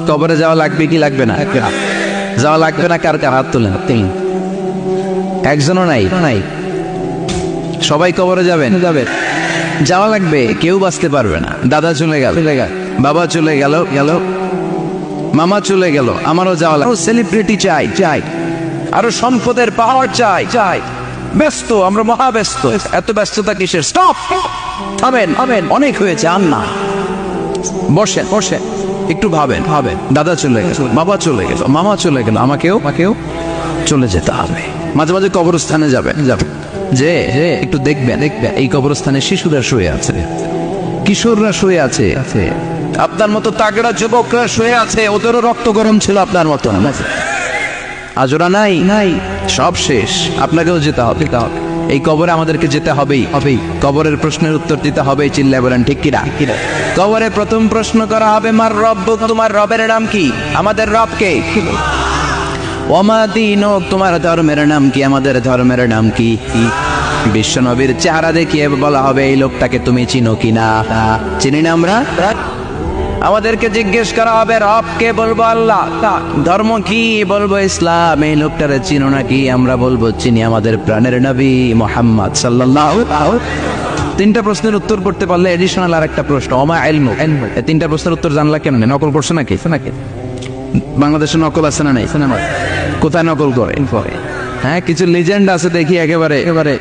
কবরে যাওয়া লাগবে কি লাগবে না? যাওয়া লাগবে না, কার কার হাত তোলেন? একজনও নাই। সবাই কবরে যাবেন? যাওয়া লাগবে, কেউ বাঁচতে পারবে না। দাদা চলে গেল, বাবা চলে গেল, মামা চলে গেল, আমারও যাওয়া লাগবে। সেলিব্রিটি চাই, আরো সম্পদের পাওয়ার চাই। ব্যস্ত, আমরা মহা ব্যস্ত। এত ব্যস্ততা কিসের? স্টপ, থামেন, অনেক হয়েছে, আর না। বসেন, একটু ভাবেন। দাদা চলে গেল, বাবা চলে গেল, মামা চলে গেল, আমাকেও চলে যেতে হবে। মাঝে মাঝে কবরস্থানে যাবেন, যে একটু দেখবেন এই কবরস্থানে শিশুরা শুয়ে আছে, কিশোররা শুয়ে আছে, আপনার মতো তাগড়া যুবকরা শুয়ে আছে, ওদেরও রক্ত গরম ছিল আপনার মতো। আজ ওরা নাই, সব শেষ। আপনাকেও যেতে হবে। এই কবরে আমাদেরকে যেতে হবেই। কবরের প্রশ্নের উত্তর দিতে হবে। চিল্লায় বলেন ঠিক কিনা? কবরে প্রথম প্রশ্ন করা হবে, মার রব্বুক, তোমার রবের নাম কি? আমাদের রব কে? ওমা দীনুক, তোমার ধর্মের নাম কি? আমাদের ধর্মের নাম কি? বিশ্বনবীর চেহারা দেখিয়ে বলা হবে, এই লোকটাকে তুমি চিনো কিনা? চিনি না আমরা? আমাদেরকে জিজ্ঞেস করা হবে, রব কে? বলবো আল্লাহ। ধর্ম কি? বলবো ইসলাম। এই লোকটারে চিনো নাকি? আমরা বলবো চিনি, আমাদের প্রাণের নবী মুহাম্মদ সাল্লাল্লাহু আলাইহি। তিনটা প্রশ্নের উত্তর করতে পারলে এডিশনাল আর একটা প্রশ্ন, ওমা ইলমুক। এই তিনটা প্রশ্নের উত্তর জানলা কেমনে? নকল করছো নাকি? বাংলাদেশে নকল আছে না নাই? কোথায় নকল করে? হ্যাঁ, কিছু লিজেন্ড আছে দেখি, একেবারে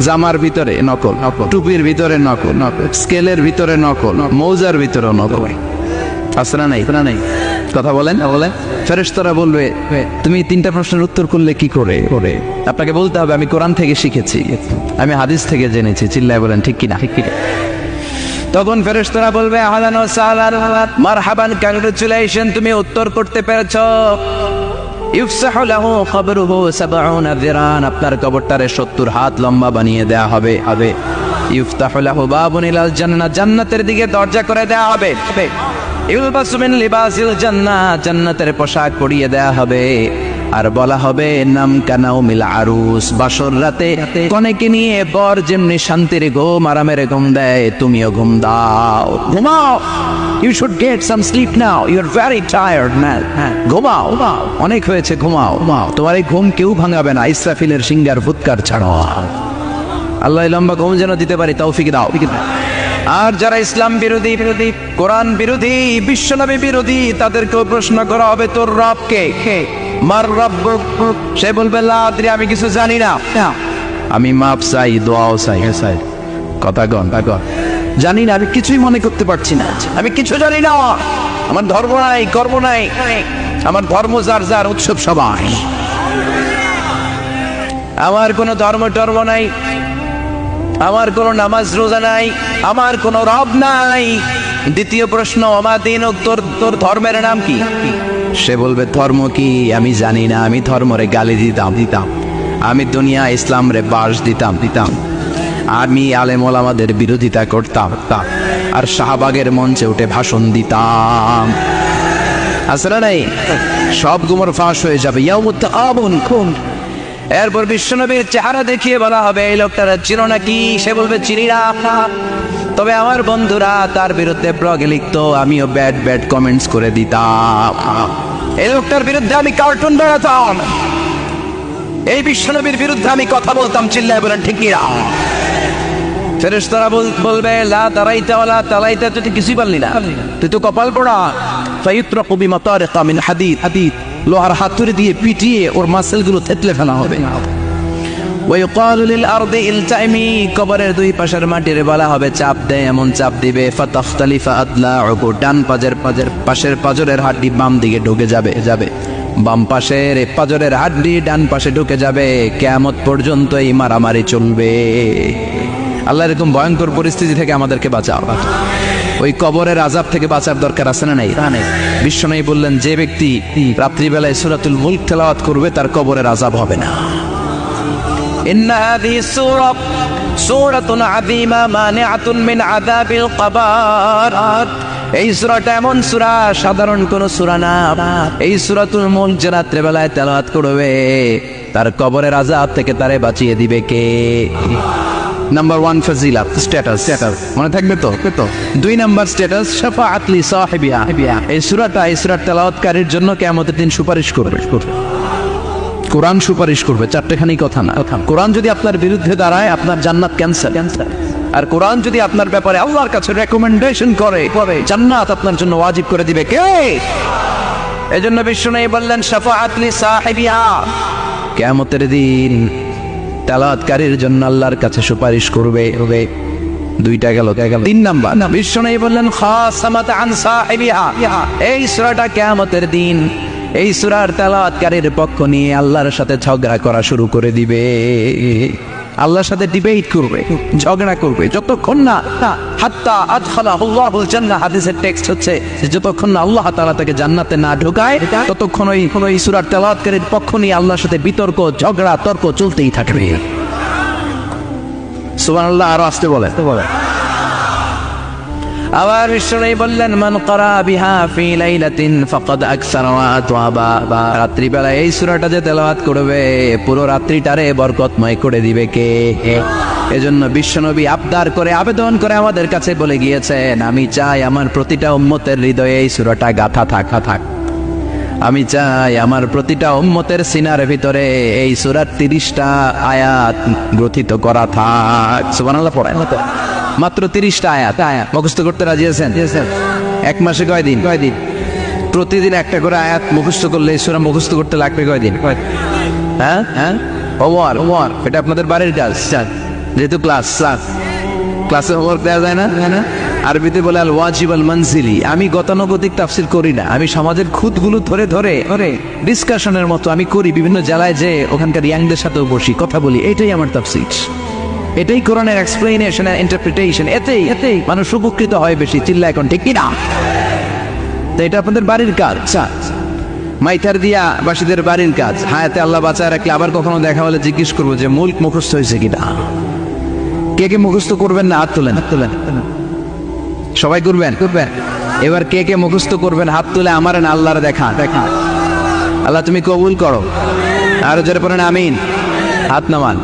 জামার ভিতরে নকল, টুপির ভিতরে নকল, স্কেলের ভিতরে নকল, মৌজার ভিতরে নকল। আছে না নাই? কথা বলেন। ফেরেশতারা বলবে, তুমি তিনটা প্রশ্নের উত্তর করলে কি করে? আপনাকে বলতে হবে, আমি কোরআন থেকে শিখেছি, আমি হাদিস থেকে জেনেছি। চিল্লায় বলেন ঠিক কিনা? তখন ফেরেশতারা বলবে, আহলান ওয়া সাহলান, মারহাবান, কংগ্রাচুলেশন, তুমি উত্তর করতে পেরেছো। ইফসাহু লাহু কবরুহু ৭০ যিরান, আপনার কবরটারে ৭০ হাত লম্বা বানিয়ে দেয়া হবে। ইফতাহু লাহু বাবুন ইলাল জান্নাহ, জান্নাতের দিকে দরজা করে দেয়া হবে। ইলবাসু মিন লিবাসিল জান্নাহ, জান্নাতের পোশাক পরিয়ে দেয়া হবে। আর বলা হবে, নাম কানাও মিল আরুস, বাসর রাতে কনেকে নিয়ে বর যেমনি শান্তির ঘুম, আরামের ঘুম দেয়, তুমিও ঘুম দাও, ঘুমাও। You should get some sleep now, you are very tired man. ঘুমাও, অনেক হয়েছে, ঘুমাও। তোমার এই ঘুম কেউ ভাঙাবে না, ইসরাফিলের সিঙ্গার ফুৎকার ছাড়ো। আল্লাহ লম্বা ঘুম যেন দিতে পারি, তৌফিক দাও। আর যারা ইসলাম বিরোধী, কোরআন বিরোধী, বিশ্বনবী বিরোধী, তাদেরকেও প্রশ্ন করা হবে, তোর রব কে? মার রব্বুক, সে বলবে, লা আদরি, আমি কিছু জানি না, আমি মাপ চাই, দোয়াও চাই। কথা গন, জানি না, আমি কিছুই মনে করতে পারছি না, আমি কিছু জানি না, আমার ধর্ম নাই, কর্ম নাই, আমার ধর্ম যার উৎসব সবাই, আমার কোনো ধর্ম টর্ম নাই, আমার কোনো নামাজ রোজা নাই, আমার কোনো রব নাই। দ্বিতীয় প্রশ্ন, ওমা দীনুক, তোর ধর্মের নাম কি? সে বলবে, ধর্ম কি? আমি জানি না, আমি ধর্মরে গালি দিতাম, আমি দুনিয়া ইসলাম রে বাস দিতাম, আমি আলেম ওলামাদের বিরোধিতা করতাম, আর শাহবাগের মঞ্চে উঠে ভাষণ দিতাম। আসলে নাই, সব গুমর ফাঁস হয়ে যাবে। ইয়াউমুত তাআবুন, এরপর বিশ্বনবীর চেহারা দেখিয়ে বলা হবে, এই লোকটারা চিনো নাকি? সে বলবে, চিনি না, তবে আমার বন্ধুরা তার বিরুদ্ধে ব্লগে লিখতো, আমিও ব্যাড কমেন্টস করে দিতাম, এই লোকটার বিরুদ্ধে আমি কার্টুন বানাতাম, এই বিশ্বনবীর বিরুদ্ধে আমি কথা বলতাম। চিল্লায় বলেন ঠিক কিনা? ফেরেশতারা বলবে, লা তারাইতা ওয়ালা তালাইতা, তুই কিছুই পারলি না, তুই তো কপাল পোড়া। ফায়ুতরাকু বিমাতারিকা মিন হাদিদ, লোহার হাতুড়ি দিয়ে পিটিয়ে ওর মাসেলগুলো থেতলে ফেলা হবে। ওয়াইকালু লিল আরদি ইলতাইমি, কবরের দুই পাশের মাটির বলা হবে, চাপ দে, এমন চাপ দিবে, ফাতাখতালিফা আদলাউহু, ডান পাশের পাজরের হাড্ডি বাম দিকে ঢুকে যাবে, বাম পাশের পাজরের হাড্ডি ডান পাশে ঢুকে যাবে। কিয়ামত পর্যন্ত এই মারামারি চলবে। আল্লাহ এরকম ভয়ঙ্কর পরিস্থিতি থেকে আমাদেরকে বাঁচাও। ওই কবরের আযাব থেকে বাঁচার দরকার আছে না নাই? বিশ্বনবী বললেন, যে ব্যক্তি রাত্রিবেলায় সূরাতুল মুলক তেলাওয়াত করবে, তার কবরের আযাব হবে না। ইন্না হাযিহি সূরাতুন আযীমা মানিআতুন মিন আযাবিল কবর, এই সূরাটা এমন সূরা, সাধারণ কোন সূরা না। এই সূরাতুল মুলক যে রাত্রিবেলায় তেলাওয়াত করবে, তার কবরের আযাব থেকে তারে বাঁচিয়ে দিবে কে? নাম্বার 1 ফজিলাত স্ট্যাটাস মনে থাকবে তো 2 নাম্বার স্ট্যাটাস শাফাআত লি সাহিবিহা। এই সূরার তেলাওয়াতকারীর জন্য কিয়ামতের দিন সুপারিশ করবে। কোরআন সুপারিশ করবে, চারটেখানি কথা না। কোরআন যদি আপনার বিরুদ্ধে দাঁড়ায়, আপনার জান্নাত ক্যান্সেল। আর কোরআন যদি আপনার ব্যাপারে আল্লাহর কাছে রেকমেন্ডেশন করে, জান্নাত আপনার জন্য ওয়াজিব করে দিবে কে? এজন্য বিশ্বনবী বললেন শাফাআত লি সাহিবিহা, কিয়ামতের দিন তেলাওয়াতকারীর জন্য আল্লাহর কাছে সুপারিশ করবে। 2টা গেল। 3 নাম্বার বিশ্বনবী বললেন খাসামাত আন সাহিবিহা, এই সূরাটা কিয়ামতের দিন এই সূরার তেলাওয়াতকারীর পক্ষ নিয়ে আল্লাহর সাথে ঝগড়া করা শুরু করে দিবে। আল্লাহর সাথে ডিবেট করবে, ঝগড়া করবে, যতক্ষণ না হাত্তা আদখালাহুল্লাহুল জান্নাহ। হাদিসের টেক্সট হচ্ছে যে যতক্ষণ না আল্লাহ তাআলা তাকে জান্নাতে না ঢোকায়, ততক্ষণ ওই সূরার তেলাওয়াতকারীর পক্ষ নিয়ে আল্লাহর সাথে বিতর্ক, ঝগড়া, তর্ক চলতেই থাকবে। সুবহানাল্লাহ। আরো আসতে বলে। আবার বিশ্বনবী বললেন মান ক্বারা বিহা ফি লাইলাতিন ফাকাদ আকসারা ওয়া আতওয়াবা, রাত্রিবেলা এই সূরাটা যে তেলাওয়াত করবে পুরো রাত্রিটারে বরকতময় করে দিবে কে? এজন্য বিশ্বনবী আবদার করে, আবেদন করে আমাদের কাছে বলে গিয়েছেন, আমি চাই আমার প্রতিটা উম্মতের হৃদয়ে এই সূরাটা গাঁথা থাক। আমি চাই আমার প্রতিটা উম্মতের সিনার ভিতরে এই সূরার 30টা আয়াত গ্রথিত করা থাক। সুবহানাল্লাহ পড়েন। মাত্র 30টা আয়াত মুখস্থ করতে রাজি আছেন? 1 মাসে কয়দিন? প্রতিদিন একটা করে আয়াত মুখস্থ করলে এই সূরা মুখস্থ করতে লাগবে কয়দিন? হ্যাঁ, হোমওয়ার্ক এটা আপনাদের বাড়ির কাজ। যেহেতু ক্লাসে হোমওয়ার্ক দেওয়া যায় না, আরবিতে বলে আল ওয়াজিব আল মানজিলি। আমি গতানুগতিক তাফসীর করি না, আমি সমাজের খুঁতগুলো ধরে ডিসকাশনের মতো আমি করি। বিভিন্ন জেলায় যে ওখানকার ইয়াংদের সাথেও বসি, কথা বলি, এটাই আমার তাফসীর, এটাই কোরআনের এক্সপ্লেনেশন এন্ড ইন্টারপ্রিটেশন। এতেই মানুষ উপকৃত হয় বেশি। চিল্লা এখন ঠিক কিনা? তো এটা আপনাদের বাড়ির কাজ, মাইথার দিয়া বাসীদের বাড়ির কাজ। হায়াতে আল্লাহ বাঁচায় রাখলে আবার কখনো দেখা হলে জিজ্ঞেস করবো যে মুল্ক মুখস্থ হয়েছে কিনা। কে মুখস্থ করবেন না? হাত তোলেন। সবাই করবেন। এবার কে মুখস্থ করবেন হাত তুলে আমার আল্লাহর দেখা। আল্লাহ তুমি কবুল করো। আর জোরে পড়েন আমিন। হাত নামান।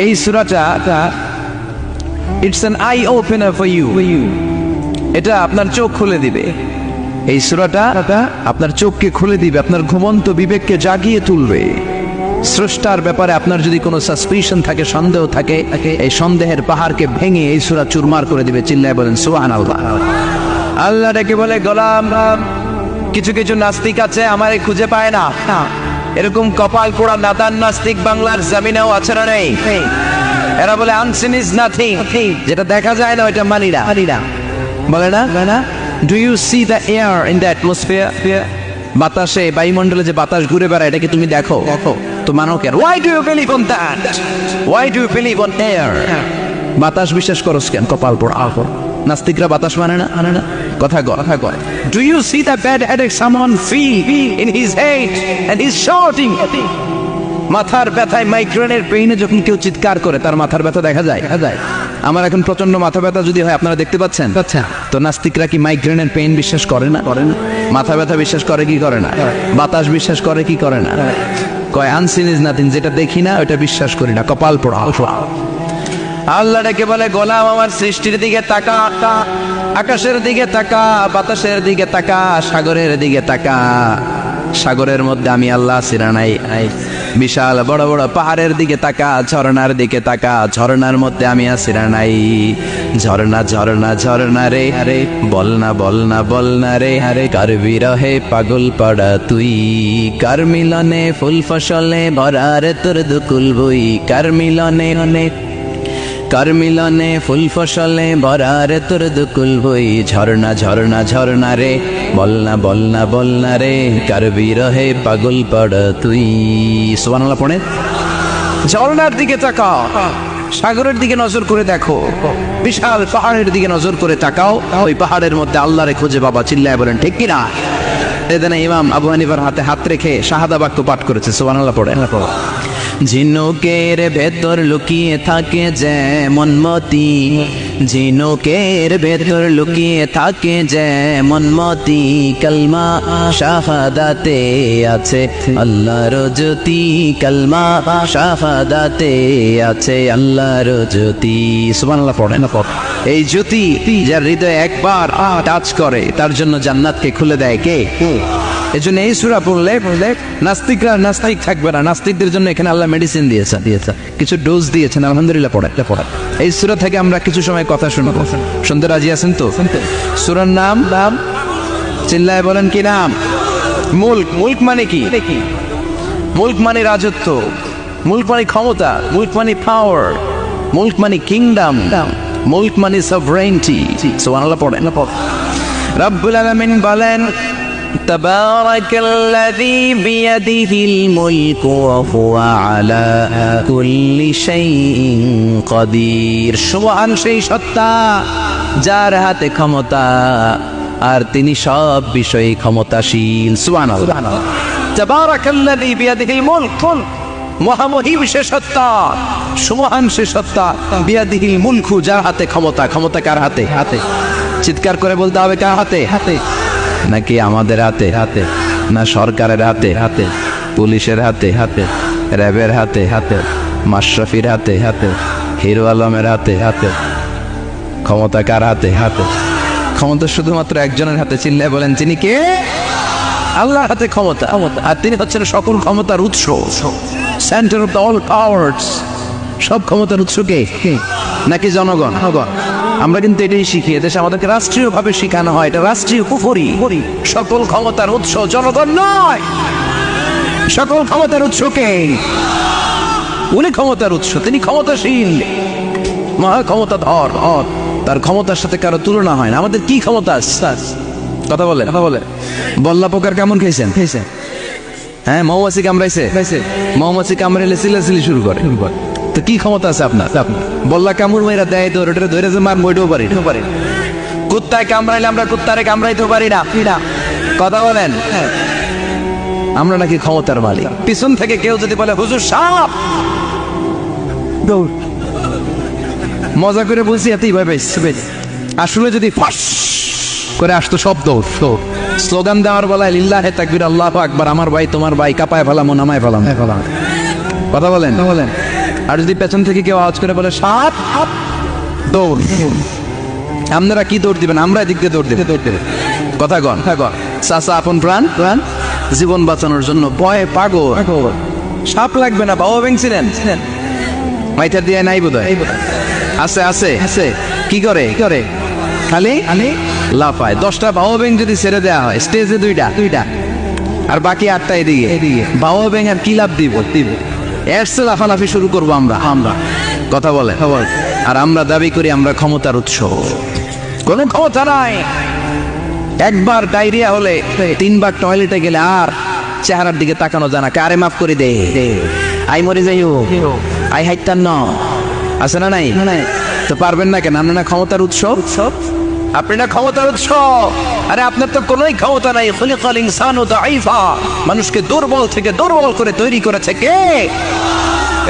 এই সূরাটা it's an eye opener for you. এটা আপনার চোখ খুলে দিবে। এই সূরাটা আপনার চোখকে খুলে দিবে, আপনার ঘুমন্ত বিবেককে জাগিয়ে তুলবে। স্রষ্টার ব্যাপারে আপনার যদি কোনো সাসপিশন থাকে, সন্দেহ থাকে, এই সন্দেহের পাহাড়কে ভেঙে এই সূরা চুরমার করে দিবে। চিল্লায় বলেন সুবহানাল্লাহ। আল্লাহ ডেকে বলে গোলাম, কিছু নাস্তিক আছে আমারে খুঁজে পায় না। এরকম কপাল পোড়া নাদান নাস্তিক বাংলার জমিনেও আছে না নেই? এরা বলে আনসিন ইজ নাথিং, যেটা দেখা যায় না ওইটা মানি না। বলে না do you see the air in the atmosphere? বাতাসে, বায়ুমণ্ডলে যে বাতাস ঘুরে বেড়ায়, এটাকে তুমি দেখো তো মানো কেন? Why do you believe on that? Why do you believe on air? বাতাস বিশ্বাস করস কেন? কপাল পোড়া। নাস্তিকরা বাতাস মানে না? কথা কয়। Do you see the bad headache someone feel in his head and he is shouting? মাথার ব্যথায়, মাইগ্রেনের পেইনে যখন কেউ চিৎকার করে, তার মাথার ব্যথা দেখা যায়। আমার এখন প্রচন্ড মাথা ব্যথা যদি হয়, আপনারা দেখতে পাচ্ছেন? তো নাস্তিকরা কি মাইগ্রেনের পেইন বিশ্বাস করে না? মাথা ব্যথা বিশ্বাস করে কি করে না? বাতাস বিশ্বাস করে কি করে না? কয় আনসিন ইজ নাথিং, যেটা দেখি না ওটা বিশ্বাস করি না। কপাল পোড়া। আল্লাহ ডেকে বলে গোলাম, আমার সৃষ্টির দিকে তাকা, আকাশের দিকে তাকা, বাতাসের দিকে তাকা, সাগরের দিকে তাকা। সাগরের মধ্যে আমি আল্লাহ সিরা নাই। বিশাল বড় বড় পাহাড়ের দিকে তাকা, ঝর্ণার দিকে তাকা, ঝর্ণার মধ্যে আমি আসিরা নাই। ঝর্ণা রে বলনা রে কার বিরহে পাগল পাড়া তুই, কার মিলনে ফুল ফসলে ভরা রে তোর দুকুল বই, কার মিলনে ফুল ফসলে ভরা রে তোর দুকুল বই। ঝর্ণা রে বলনা রে কার বিরহে পাগল পাড়া তুই। সুবহানাল্লাহ পড়ে। ঝর্ণার দিকে তাকাও, সাগরের দিকে নজর করে দেখো, বিশাল পাহাড়ের দিকে নজর করে তাকাও, ওই পাহাড়ের মধ্যে আল্লাহরে খুঁজে বাবা। চিল্লায় বলেন ঠিক কিনা? এদিন ইমাম আবু হানিফার হাতে হাত রেখে শাহাদা বাক্য পাঠ করেছে। সুবহানাল্লাহ পড়ে। ঝিনুকের ভেতর লুকিয়ে থাকে যেমন মতি, ঝিনুকের ভেতর লুকিয়ে থাকে যেমন মতি, কালমা শাহাদাতে আছে আল্লাহর জ্যোতি, কালমা শাহাদাতে আছে আল্লাহর জ্যোতি। সুবহানাল্লাহ পড়েন। এই জ্যোতি যার হৃদয়ে একবার টাচ করে তার জন্য জান্নাতকে খুলে দেয় কে? এজন্য এই সূরা পড়লে নাস্তিকরা নাস্তিক থাকবে না। নাস্তিকদের জন্য এখানে আল্লাহ মেডিসিন দিয়েছে, কিছু ডোজ দিয়েছেন। আলহামদুলিল্লাহ পড়ে। এই সূরা থেকে আমরা কিছু সময় কথা শুনবো। শুনতে রাজি আছেন তো? সূরার নাম চিল্লায় বলেন কি নাম? মুলক। মুলক মানে কি? মুলক মানে রাজত্ব, মুলক মানে ক্ষমতা, মুলক মানে পাওয়ার, মুলক মানে কিংডম, মুলক মানে সভরেনিটি। সুবহানাল্লাহ পড়েন। রব্বুল আলামিন বলেন تبارك الذي بيده الملك وهو على كل شيء قدير। সুবহান সেই সত্তা যার হাতে ক্ষমতা আর তিনি সব বিষয়ে ক্ষমতাশীল। সুবহানাল্লাহ। তাবারাকাল্লাযী বিয়াদিহিল মুলক, মহামহিম সে সত্তা, সুবহান সে সত্তা, বিয়াদিহিল মুলকু যার হাতে ক্ষমতা। ক্ষমতা কার হাতে? চিৎকার করে বলতে হবে কার হাতে? নাকি আমাদের হাতে? না সরকারের হাতে, পুলিশের হাতে, র্যাবের হাতে, মাশরাফির হাতে, হিরো আলমের হাতে? ক্ষমতা কার হাতে? ক্ষমতা শুধুমাত্র একজনের হাতে। চিল্লায় বলেন তিনি কে? আল্লাহর হাতে ক্ষমতা। আর তিনি হচ্ছেন সকল ক্ষমতার উৎস, সেন্টার অফ অল পাওয়ার্স। সব ক্ষমতার উৎস কে? নাকি জনগণ? আমরা কিন্তু এটাই শিখি, এদেশে আমাদেরকে রাষ্ট্রীয়ভাবে শেখানো হয় এটা রাষ্ট্রীয় কুফরি। সকল ক্ষমতার উৎস জনগণ নয়, সকল ক্ষমতার উৎস কে? উনি ক্ষমতার উৎস, তিনি ক্ষমতাশীল, মহা ক্ষমতাধর। তার ক্ষমতার সাথে কারো তুলনা হয় না। আমাদের কি ক্ষমতা? কথা বলে বল্লা পোকার কেমন খেয়েছেন? হ্যাঁ, মৌমাছি কামড়াইছে, মৌমাছি কামড়াইলে চিল্লাচিল্লি শুরু করে। তো কি ক্ষমতা আছে আপনার? বল্লা কামড় মেয়েরা দেয় তো ওটা ধরে যে মার বইতেও পারি। কুত্তায় কামড়াইলে আমরা কুত্তারে কামড়াইতেও পারি না। কথা বলেন। আমরা নাকি ক্ষমতার মালিক। পিছন থেকে কেউ যদি বলে হুজুর সাপ, দৌড়। মজা করে বলছি এতই ভয় পাইছে। আসলে যদি ফাঁস করে আসতো সব দৌড়। স্লোগান দেওয়ার বলায় লিল্লাহে তাকবীর, আল্লাহু আকবার, আমার ভাই তোমার ভাই, কাপায় ফেলামো নামায় ফেলাম। কথা বলেন। আর যদি পেছন থেকে কেউ আওয়াজ করে বলে সাপ, দৌড়। আপনারা কি দৌড় দিবেন? আমরা এদিক দিয়ে দৌড় দেব। কথা গন। চাচা আপন প্রাণ জীবন বাঁচানোর জন্য ভয়ে পাগল। সাপ লাগবে না, বাবা ভেঙছিলেন মাইটার দিয়ে নাই বোধ হয়। আছে কি করে খালি লাফায়। 10টা বাবা ব্যাং যদি ছেড়ে দেওয়া হয় স্টেজে 2টা আর বাকি 8টা এদিকে। বাবা ব্যাং আর কি লাভ দিব? এরসে লাফালাফি শুরু করবো আমরা। কথা বলে। আর আমরা দাবি করি আমরা ক্ষমতার উৎস। কোনো ক্ষমতা নাই। একবার ডায়রিয়া হলে 3 বার টয়লেটে গেলে আর চেহারার দিকে তাকানো যায় না। কারে মাফ করে দে, আই মরে যাইও, আই হাইতান ন আছে না নাই? তো পারবেন না কেন? আপনার না ক্ষমতার উৎস? আপনি না ক্ষমতার উৎস। আরে আপনার তো কোনোই ক্ষমতা নাই। খুলিকাল ইনসানু দাঈফা, মানুষকে দুর্বল থেকে দুর্বল করে তৈরি করেছে কে?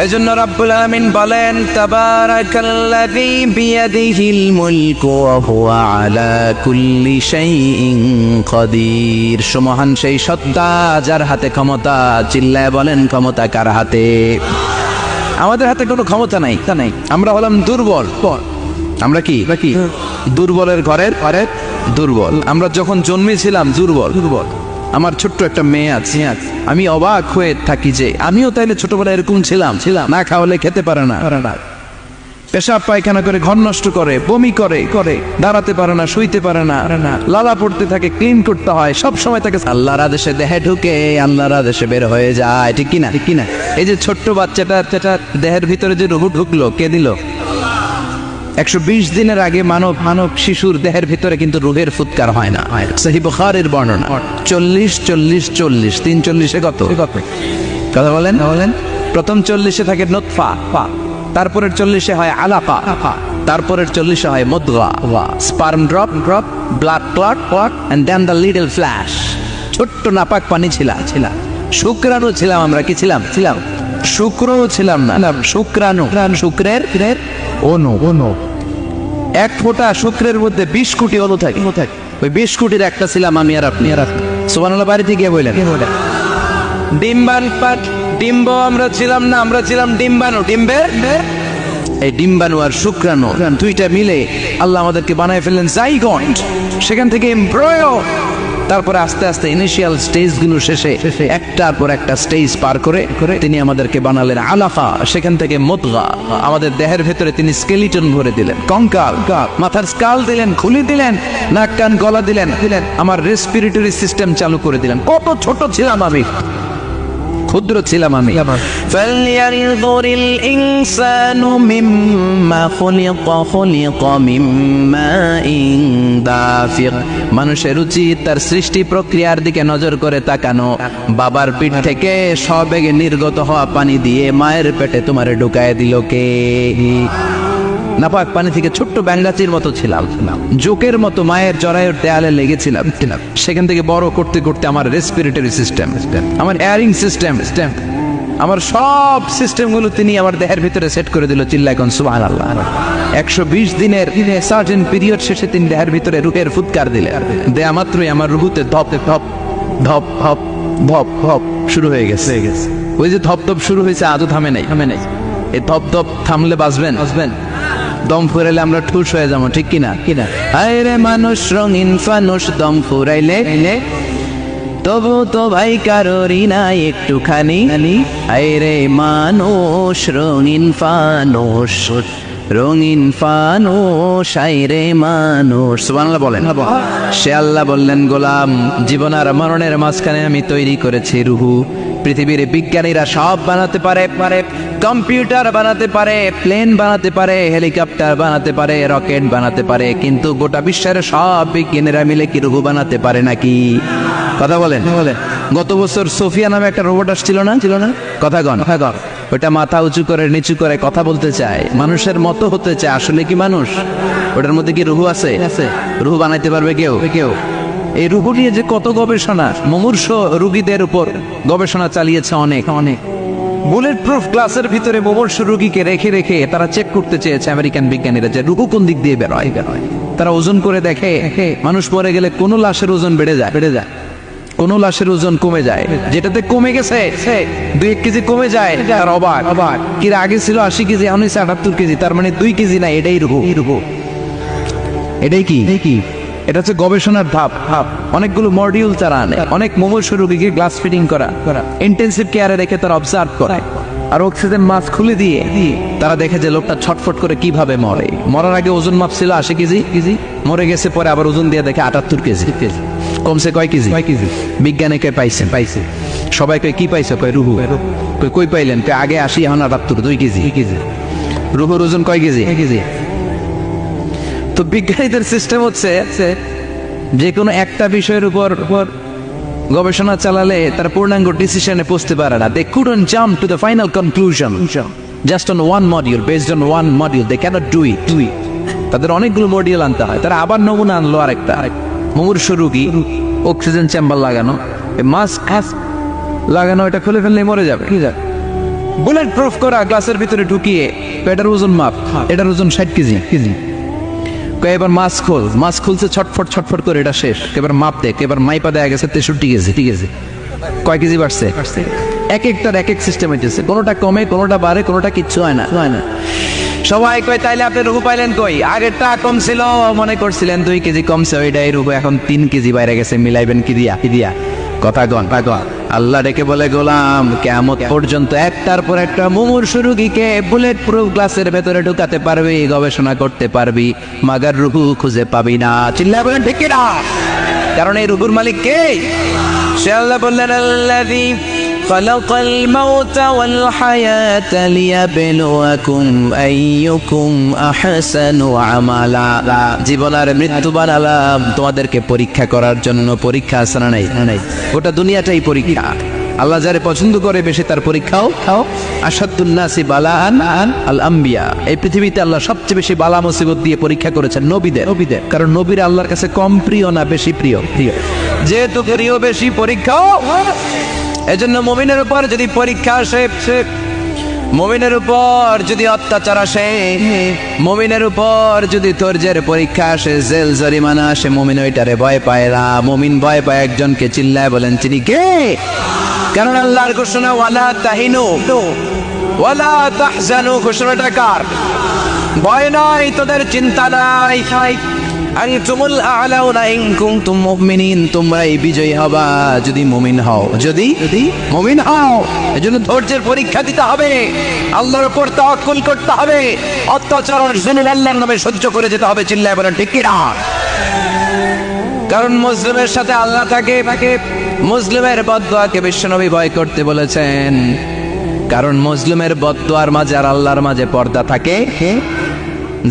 এজন্য রব্বুল আলামিন বলেন তাবারাকাল্লাযী বিয়াদিহিল মুলকু ওয়া হুয়া আলা কুল্লি শাইইন কাদির। সুমহান সেই সত্তা যার হাতে ক্ষমতা। চিল্লায় বলেন ক্ষমতা কার হাতে? আমাদের হাতে কোনো ক্ষমতা নাই। আমরা হলাম দুর্বল। আমরা কি দুর্বলের ঘরের দুর্বল। আমরা যখন জন্মেছিলাম দুর্বল। আমার ছোট্ট একটা মেয়ে আছে, আমি অবাক হয়ে থাকি যে আমিও তাইলে ছোটবেলায় এরকম ছিলাম। না খাওয়ালে খেতে পারে না, পেশাব পায়খানা করে, ঘর নষ্ট করে, বমি করে, দাঁড়াতে পারে না, শুইতে পারে না, লালা পড়তে থাকে, ক্লিন করতে হয়, সব সময় তাকে আল্লাহর আদেশে দেহে ঢুকে, আল্লাহর আদেশে বের হয়ে যায়। ঠিক কিনা? এই যে ছোট্ট বাচ্চাটা দেহের ভিতরে যে রুহ ঢুকলো, কে দিল? 120 দিনের আগে মানব শিশুর দেহের ভিতরে কিন্তু রুহের ফুৎকার হয় না। সহিহ বুখারীর বর্ণনা 40 340 কত কথা বলেন। প্রথম 40 থাকে নুতফা, তারপরের 40 হয় আলাকা, তারপরের 40 হয় মুদগা, sperm drop, blood clot and then the little flesh. ছোট্ট নাপাক পানি ছিলা। শুক্রাণু ছিলাম আমরা। কি ছিলাম? শুক্রও ছিলাম না, শুক্রাণু। শুক্রের অনু। এক ফোঁটা শুক্রের মধ্যে 20 কোটি অণু থাকে। ওই 20 কোটির একটা ছিলাম আমি আর আপনি। সুবহানাল্লাহ, বাড়িতে গিয়ে বললেন ডিম্ব আমরা ছিলাম না, আমরা ছিলাম ডিম্বাণু। এই ডিম্বাণু আর শুক্রাণু দুইটা মিলে আল্লাহ আমাদেরকে বানায় ফেললেন জাইগন্ট, সেখান থেকে এমব্রয়ো, তারপরে আস্তে আস্তে ইনিশিয়াল স্টেজগুলো শেষে একটার পর একটা স্টেজ পার করে তিনি আমাদেরকে বানালেন আলাফা, সেখান থেকে মুদগা, আমাদের দেহের ভেতরে তিনি স্কেলিটন ভরে দিলেন, কঙ্কাল, মাথার স্কাল দিলেন, খুলি দিলেন, নাক কান গলা দিলেন, আমার রেসপিরেটরি সিস্টেম চালু করে দিলেন। কত ছোট ছিলাম আমি, ক্ষুদ্র ছিলাম আমি। فلينظر الإنسان مما خلق من ماء دافق। মানুষের উচিত তার সৃষ্টি প্রক্রিয়ার দিকে নজর করে তাকানো। বাবার পিঠ থেকে সবেগে নির্গত হওয়া পানি দিয়ে মায়ের পেটে তোমারে ঢুকায় দিল কে? নাপাক পানি থেকে ছোট্ট ব্যাঙ্গাচির মতো ছিলাম, জোকের মতো মায়ের জরায়ুর দেয়ালে লেগেছিলাম। সেখান থেকে বড় করতে করতে আমার রেসপিরেটরি সিস্টেম, আমার এয়ারিং সিস্টেম, আমার সব সিস্টেমগুলো তিনি আমার দেহের ভিতরে সেট করে দিল। চিল্লায় কোন সুবহানাল্লাহ। 120 দিনের সার্টেন পিরিয়ড শেষে তিনি দেহের ভিতরে রূহের ফুৎকার দিলেন। দেয়া মাত্রই আমার রুহুতে ধপ ধপ ধপ ধপ ধপ ধপ শুরু হয়ে গেছে। ওই যে ধপ ধপ শুরু হয়েছে, আজও থামে নাই। এই ধপ ধপ থামলে বাঁচবেন, দম ফুরাইলে আমরা ঠুস হয়ে যাবো, ঠিক কিনা? আরে মানুষ রঙিন ফানুষ, দম ফুরাইলে তবু তো ভাই কারোরই নাই একটুখানি। আরে মানুষ রঙিন ফানুষ, রঙিন ফানুষ, আইরে মানুষ। সুবহানাল্লাহ বলেন। সে আল্লাহ বললেন, গোলাম, জীবন আর মরণের মাঝখানে আমি তৈরি করেছি রুহু। পৃথিবীর বিজ্ঞানীরা সব বানাতে পারে, কম্পিউটার বানাতে পারে, প্লেন বানাতে পারে, হেলিকপ্টার বানাতে পারে, রকেট বানাতে পারে, কিন্তু গোটা বিশ্বের সব বিজ্ঞানীরা মিলে কি রুহু বানাতে পারে নাকি? কথা বলেন। গত বছর সোফিয়া নামে একটা রোবট আসছিল না? কথা গন। ওটা মাথা উঁচু করে নিচু করে কথা বলতে চায়, মানুষের মতো হতে চায়। আসলে কি মানুষ? ওটার মধ্যে কি রুহু আছে? রুহু বানাইতে পারবে কেউ? এই রুহু নিয়ে যে কত গবেষণা, মুমূর্ষ রোগীদের উপর গবেষণা চালিয়েছে অনেক। বুলেট প্রুফ গ্লাসের ভিতরে মুমূর্ষ রোগীকে রেখে তারা চেক করতে চেয়েছে আমেরিকান বিজ্ঞানীরা যে রুহু কোন দিক দিয়ে বেরোয়। তারা ওজন করে দেখে, মানুষ মরে গেলে কোন লাশের ওজন বেড়ে যায়, কোন লাশের ওজন কমে যায়। যেটাতে কমে গেছে 2-1 কেজি কমে যায়, আর অবাক কি আগে ছিল 80 কেজি, এখন হচ্ছে 78 কেজি, তার মানে 2 কেজি না, এটাই রুহু। এটাই কি? এটা হচ্ছে গবেষণার ধাপ। অনেকগুলো মডিউল তারা আনে, অনেক মুমূর্ষ রোগীকে গ্লাস ফিটিং করা, ইন্টেন্সিভ কেয়ারে রেখে তারা অবজার্ভ করায়, আর অক্সিজেন মাস্ক খুলে দিয়ে তারা দেখে যে লোকটা ছটফট করে কিভাবে মরে। মরার আগে ওজন মাপ ছিল 80 কেজি, মরে গেছে পরে আবার ওজন দিয়ে দেখে 78 কেজি। কমছে কয় কেজি? বিজ্ঞানে কে পাইছে? সবাই কয় কি পাইছে? কয় রুহু। কই পাইলেন? আগে 80, এখন 78, 2 কেজি। রুহুর ওজন কয় কেজি? তো বিজ্ঞানীদের সিস্টেম হচ্ছে যে কোনো একটা বিষয়ের উপর গবেষণা চালালে তারা পূর্ণাঙ্গ ডিসিশনে পৌঁছতে পারে না। They couldn't jump to the final conclusion just on one module, based on one module. They cannot do it. তাদের অনেকগুলো মডিউল আনতে হয়। তারা আবার নমুনা আনলো আরেকটা, মুমূর্ষ রোগী, অক্সিজেন চেম্বার লাগানো, মাস্ক লাগানো, এটা খুলে ফেললে মরে যাবে। বুলেট প্রুফ করা গ্লাসের ভিতরে ঢুকিয়ে পেটের ওজন মাপ, এটার ওজন 60 কেজি। এবার মাছ খুলছে, ছটফট করে, এটা শেষ। এবার মাপ দেখ, এবার মাইপা দেয়া গেছে 63 কেজি। কয় কেজি বাড়ছে? এক একটার এক এক সিস্টেম হইতেছে, কোনোটা কমে, কোনোটা বাড়ে, কোনোটা কিচ্ছু হয় না। সবাই কয় তাইলে আপনি রুহু পাইলেন কই? আগেরটা কম ছিল, মনে করছিলেন 2 কেজি কমছে, ওইটাই রুহু, এখন 3 কেজি বাইরে গেছে, মিলাইবেন কি দিয়া? কথা গন। আল্লাহ ডেকে বলে, গোলাম, কিয়ামত পর্যন্ত একটার পর একটা মুমূর্ষ রোগীকে বুলেট প্রুফ গ্লাসের ভেতরে ঢুকাতে পারবি, গবেষণা করতে পারবি, মাগার রুহু খুঁজে পাবি না। চিল্লায় বলেন ঠিক কিনা? কারণ এই রুহুর মালিক কে? সে আল্লাহ বললেন, আল্লাযী খালাকাল মাউতা ওয়াল হায়াতা লিয়াবলুয়াকুম আইয়ুকুম আহসানু আমালা। জীবন আর মৃত্যু বানালাম তোমাদেরকে পরীক্ষা করার জন্য। পরীক্ষা আছে না নাই? গোটা দুনিয়াটাই পরীক্ষা। আল্লাহ যারে পছন্দ করে বেশি তার পরীক্ষাও। আশাদ্দুন নাসি বালাআন আল আম্বিয়া। এই পৃথিবীতে আল্লাহ সবচেয়ে বেশি বালা মুসিবত দিয়ে পরীক্ষা করেছেন নবীদের। কারণ নবীরা আল্লাহর কাছে কম প্রিয় না বেশি প্রিয়? যেহেতু প্রিয় বেশি, পরীক্ষাও। এজন্য মুমিনের উপর যদি পরীক্ষা আসে, মুমিনের উপর যদি অত্যাচার আসে, মুমিনের উপর যদি ধৈর্যের পরীক্ষা আসে, জেল জরিমানা আসে, মুমিন ওইটারে ভয় পায় না। মুমিন ভয় পায় একজনকে, চিল্লায় বলেন তিনি কে? কারণ আল্লাহর ঘোষণা ওয়ালা তাহিনু ওয়ালা তাহজানু, ঘোষণাটা কার? ভয় নাই, তোদের চিন্তা নাই, আনতুমুল আ'লাউনা ইন কুনতুম মুমিনিন, তোমরাই বিজয়ী হবা যদি মুমিন হও, যদি মুমিন হও। এজন্য ধৈর্যের পরীক্ষা দিতে হবে, আল্লাহর উপর তাওয়াক্কুল করতে হবে, অত্যাচার আর জুলুম আল্লাহর নামে সহ্য করে যেতে হবে। চিল্লায় বলেন ঠিক কি না? কারণ মুসলিমের সাথে আল্লাহ থাকে। মুসলিমের বদদুয়াকে বিশ্বনবী ভয় করতে বলেছেন, কারণ মুসলিমের বদদুয়ার মাঝে আর আল্লাহর মাঝে পর্দা থাকে।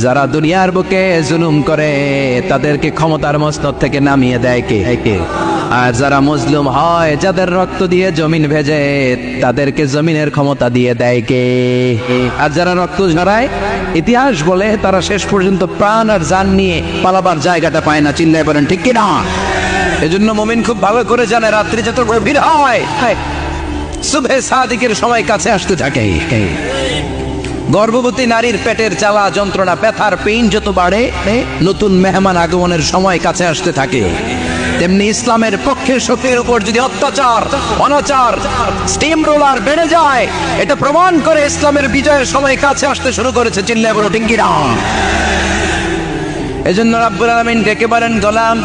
যারা দুনিয়ার বুকে জুলুম করে তাদেরকে ক্ষমতার মস্তক থেকে নামিয়ে দেয় কে? আর যারা মুসলিম হয়, যাদের রক্ত দিয়ে জমিন ভেজে, তাদেরকে জমিনের ক্ষমতা দিয়ে দেয় কে? আর যারা রক্ত ঝরায়, ইতিহাস বলে তারা শেষ পর্যন্ত প্রাণ আর জান নিয়ে পালাবার জায়গাটা পায় না। চিল্লায় বলেন ঠিক কি না? এজন্য মুমিন খুব ভালো করে জানে, রাত্রি যত গভীর হয়, সুবহে সাদিকের সময় কাছে আসতে থাকে। গর্ভবতী নারীর পেটের জ্বালা যন্ত্রণা, ব্যথার পেইন যত বাড়ে, নতুন মেহমান আগমনের সময় কাছে আসতে থাকে। তেমনি ইসলামের পক্ষের শক্তির উপর যদি অত্যাচার, অনাচার, স্টিম রোলার বেড়ে যায়, এটা প্রমাণ করে ইসলামের বিজয়ের সময় কাছে আসতে শুরু করেছে। চিল্লায় বলো ঠিক কি না? এজন্য রাব্বুল আলামিন ডেকে বলেন, গোলাম